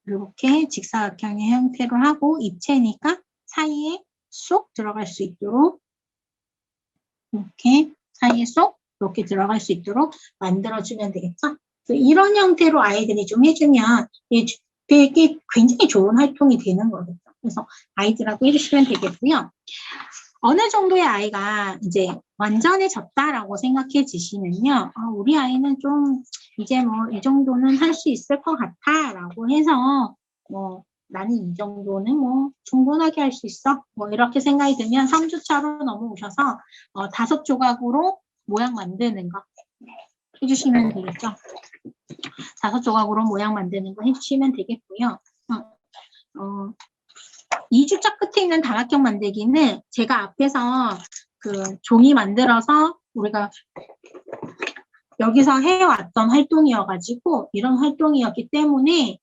이렇게 직사각형의 형태로 하고 입체니까 사이에 쏙 들어갈 수 있도록 이렇게 사이에 쏙 이렇게 들어갈 수 있도록 만들어주면 되겠죠. 이런 형태로 아이들이 좀 해주면 되게 굉장히 좋은 활동이 되는 거겠죠. 그래서 아이들하고 해주시면 되겠고요. 어느 정도의 아이가 이제 완전해졌다라고 생각해 주시면요. 우리 아이는 좀 이제 뭐 이 정도는 할 수 있을 것 같아 라고 해서 뭐 나는 이 정도는 뭐 충분하게 할 수 있어 뭐 이렇게 생각이 들면 3주차로 넘어오셔서 5조각으로 모양 만드는 거 해주시면 되겠죠. 5조각으로 모양 만드는 거 해주시면 되겠고요. 2주차 끝에 있는 다각형 만들기는 제가 앞에서 그 종이 만들어서 우리가 여기서 해왔던 활동이어가지고 이런 활동이었기 때문에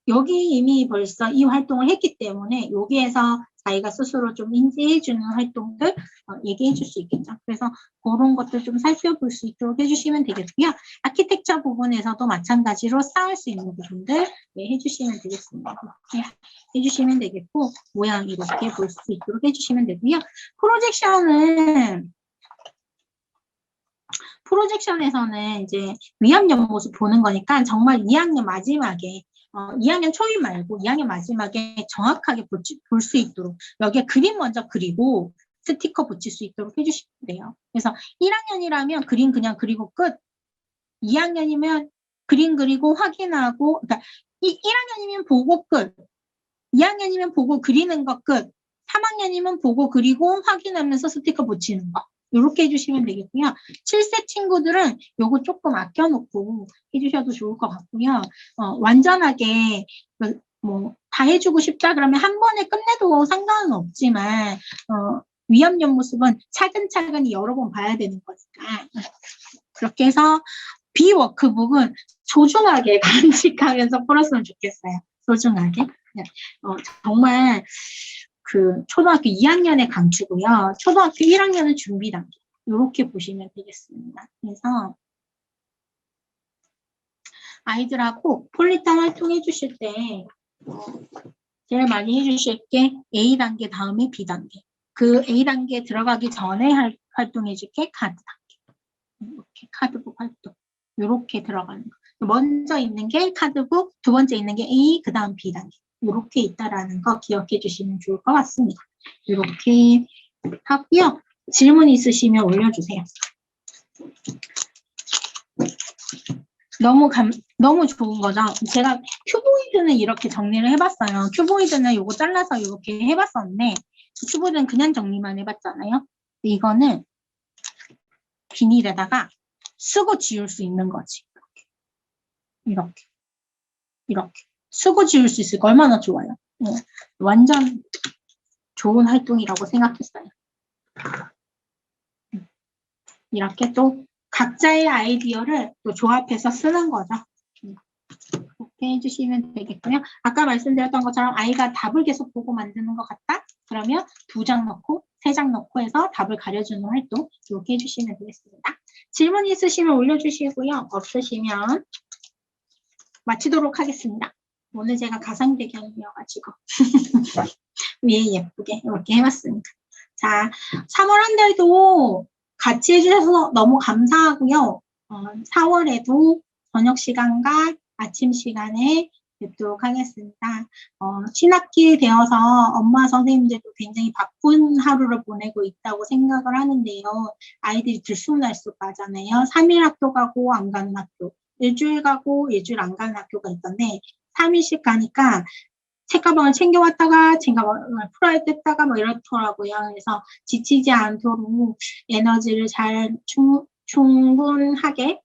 여기 이미 벌써 이 활동을 했기 때문에 여기에서 자기가 스스로 좀 인지해주는 활동들 얘기해 줄 수 있겠죠. 그래서 그런 것들 좀 살펴볼 수 있도록 해주시면 되겠고요. 아키텍처 부분에서도 마찬가지로 쌓을 수 있는 부분들 해주시면 되겠습니다. 해주시면 되겠고 모양 이렇게 볼 수 있도록 해주시면 되고요. 프로젝션에서는 이제 위압력 모습 보는 거니까 정말 2학년 마지막에 2학년 초임 말고 2학년 마지막에 정확하게 볼 수 있도록 여기에 그림 먼저 그리고 스티커 붙일 수 있도록 해주시면 돼요. 그래서 1학년이라면 그림 그냥 그리고 끝. 2학년이면 그림 그리고 확인하고 그러니까 1학년이면 보고 끝. 2학년이면 보고 그리는 거 끝. 3학년이면 보고 그리고 확인하면서 스티커 붙이는 거. 이렇게 해주시면 되겠고요. 7세 친구들은 요거 조금 아껴놓고 해주셔도 좋을 것 같고요. 완전하게 뭐 다 해주고 싶다 그러면 한 번에 끝내도 상관은 없지만 위압력 모습은 차근차근히 여러 번 봐야 되는 거니까 그렇게 해서 비워크북은 소중하게 간직하면서 풀었으면 좋겠어요. 소중하게. 정말 그 초등학교 2학년의 강추고요. 초등학교 1학년은 준비 단계. 이렇게 보시면 되겠습니다. 그래서 아이들하고 폴리탄 활동해 주실 때 제일 많이 해주실 게 A단계 다음에 B단계. 그 A단계에 들어가기 전에 활동해 줄 게 카드 단계. 이렇게 카드북 활동. 이렇게 들어가는 거. 먼저 있는 게 카드북, 두 번째 있는 게 A, 그 다음 B단계. 이렇게 있다라는 거 기억해 주시면 좋을 것 같습니다. 이렇게 하고요. 질문 있으시면 올려주세요. 너무 좋은 거죠. 제가 큐보이드는 이렇게 정리를 해봤어요. 큐보이드는 요거 잘라서 이렇게 해봤었는데 큐보이드는 그냥 정리만 해봤잖아요. 이거는 비닐에다가 쓰고 지울 수 있는 거지. 이렇게 쓰고 지울 수 있으니까 얼마나 좋아요. 완전 좋은 활동이라고 생각했어요. 이렇게 또 각자의 아이디어를 또 조합해서 쓰는 거죠. 이렇게 해주시면 되겠고요. 아까 말씀드렸던 것처럼 아이가 답을 계속 보고 만드는 것 같다? 그러면 2장 넣고 3장 넣고 해서 답을 가려주는 활동 이렇게 해주시면 되겠습니다. 질문 있으시면 올려주시고요. 없으시면 마치도록 하겠습니다. 오늘 제가 가상 배경이어가지고 위에 예쁘게 이렇게 해봤습니다. 자, 3월 한 달도 같이 해주셔서 너무 감사하고요. 4월에도 저녁 시간과 아침 시간에 뵙도록 하겠습니다. 신학기 되어서 엄마 선생님들도 굉장히 바쁜 하루를 보내고 있다고 생각을 하는데요. 아이들이 들쑥날쑥 가잖아요. 3일 학교 가고 안 가는 학교. 일주일 가고 일주일 안 가는 학교가 있던데 3일씩 가니까 책가방을 챙겨왔다가 책가방을 풀어야 됐다가 뭐 이렇더라고요. 그래서 지치지 않도록 에너지를 잘 충분하게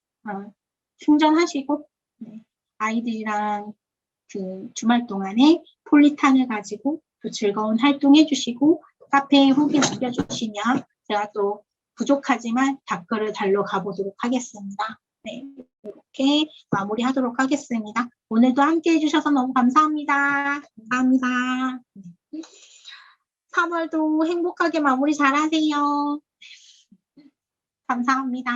충전하시고 네, 아이들이랑 그 주말 동안에 폴리탄을 가지고 또 즐거운 활동해 주시고 카페에 후기 남겨주시면 제가 또 부족하지만 댓글을 달러 가보도록 하겠습니다. 네, 이렇게 마무리하도록 하겠습니다. 오늘도 함께 해주셔서 너무 감사합니다. 감사합니다. 3월도 행복하게 마무리 잘 하세요. 감사합니다.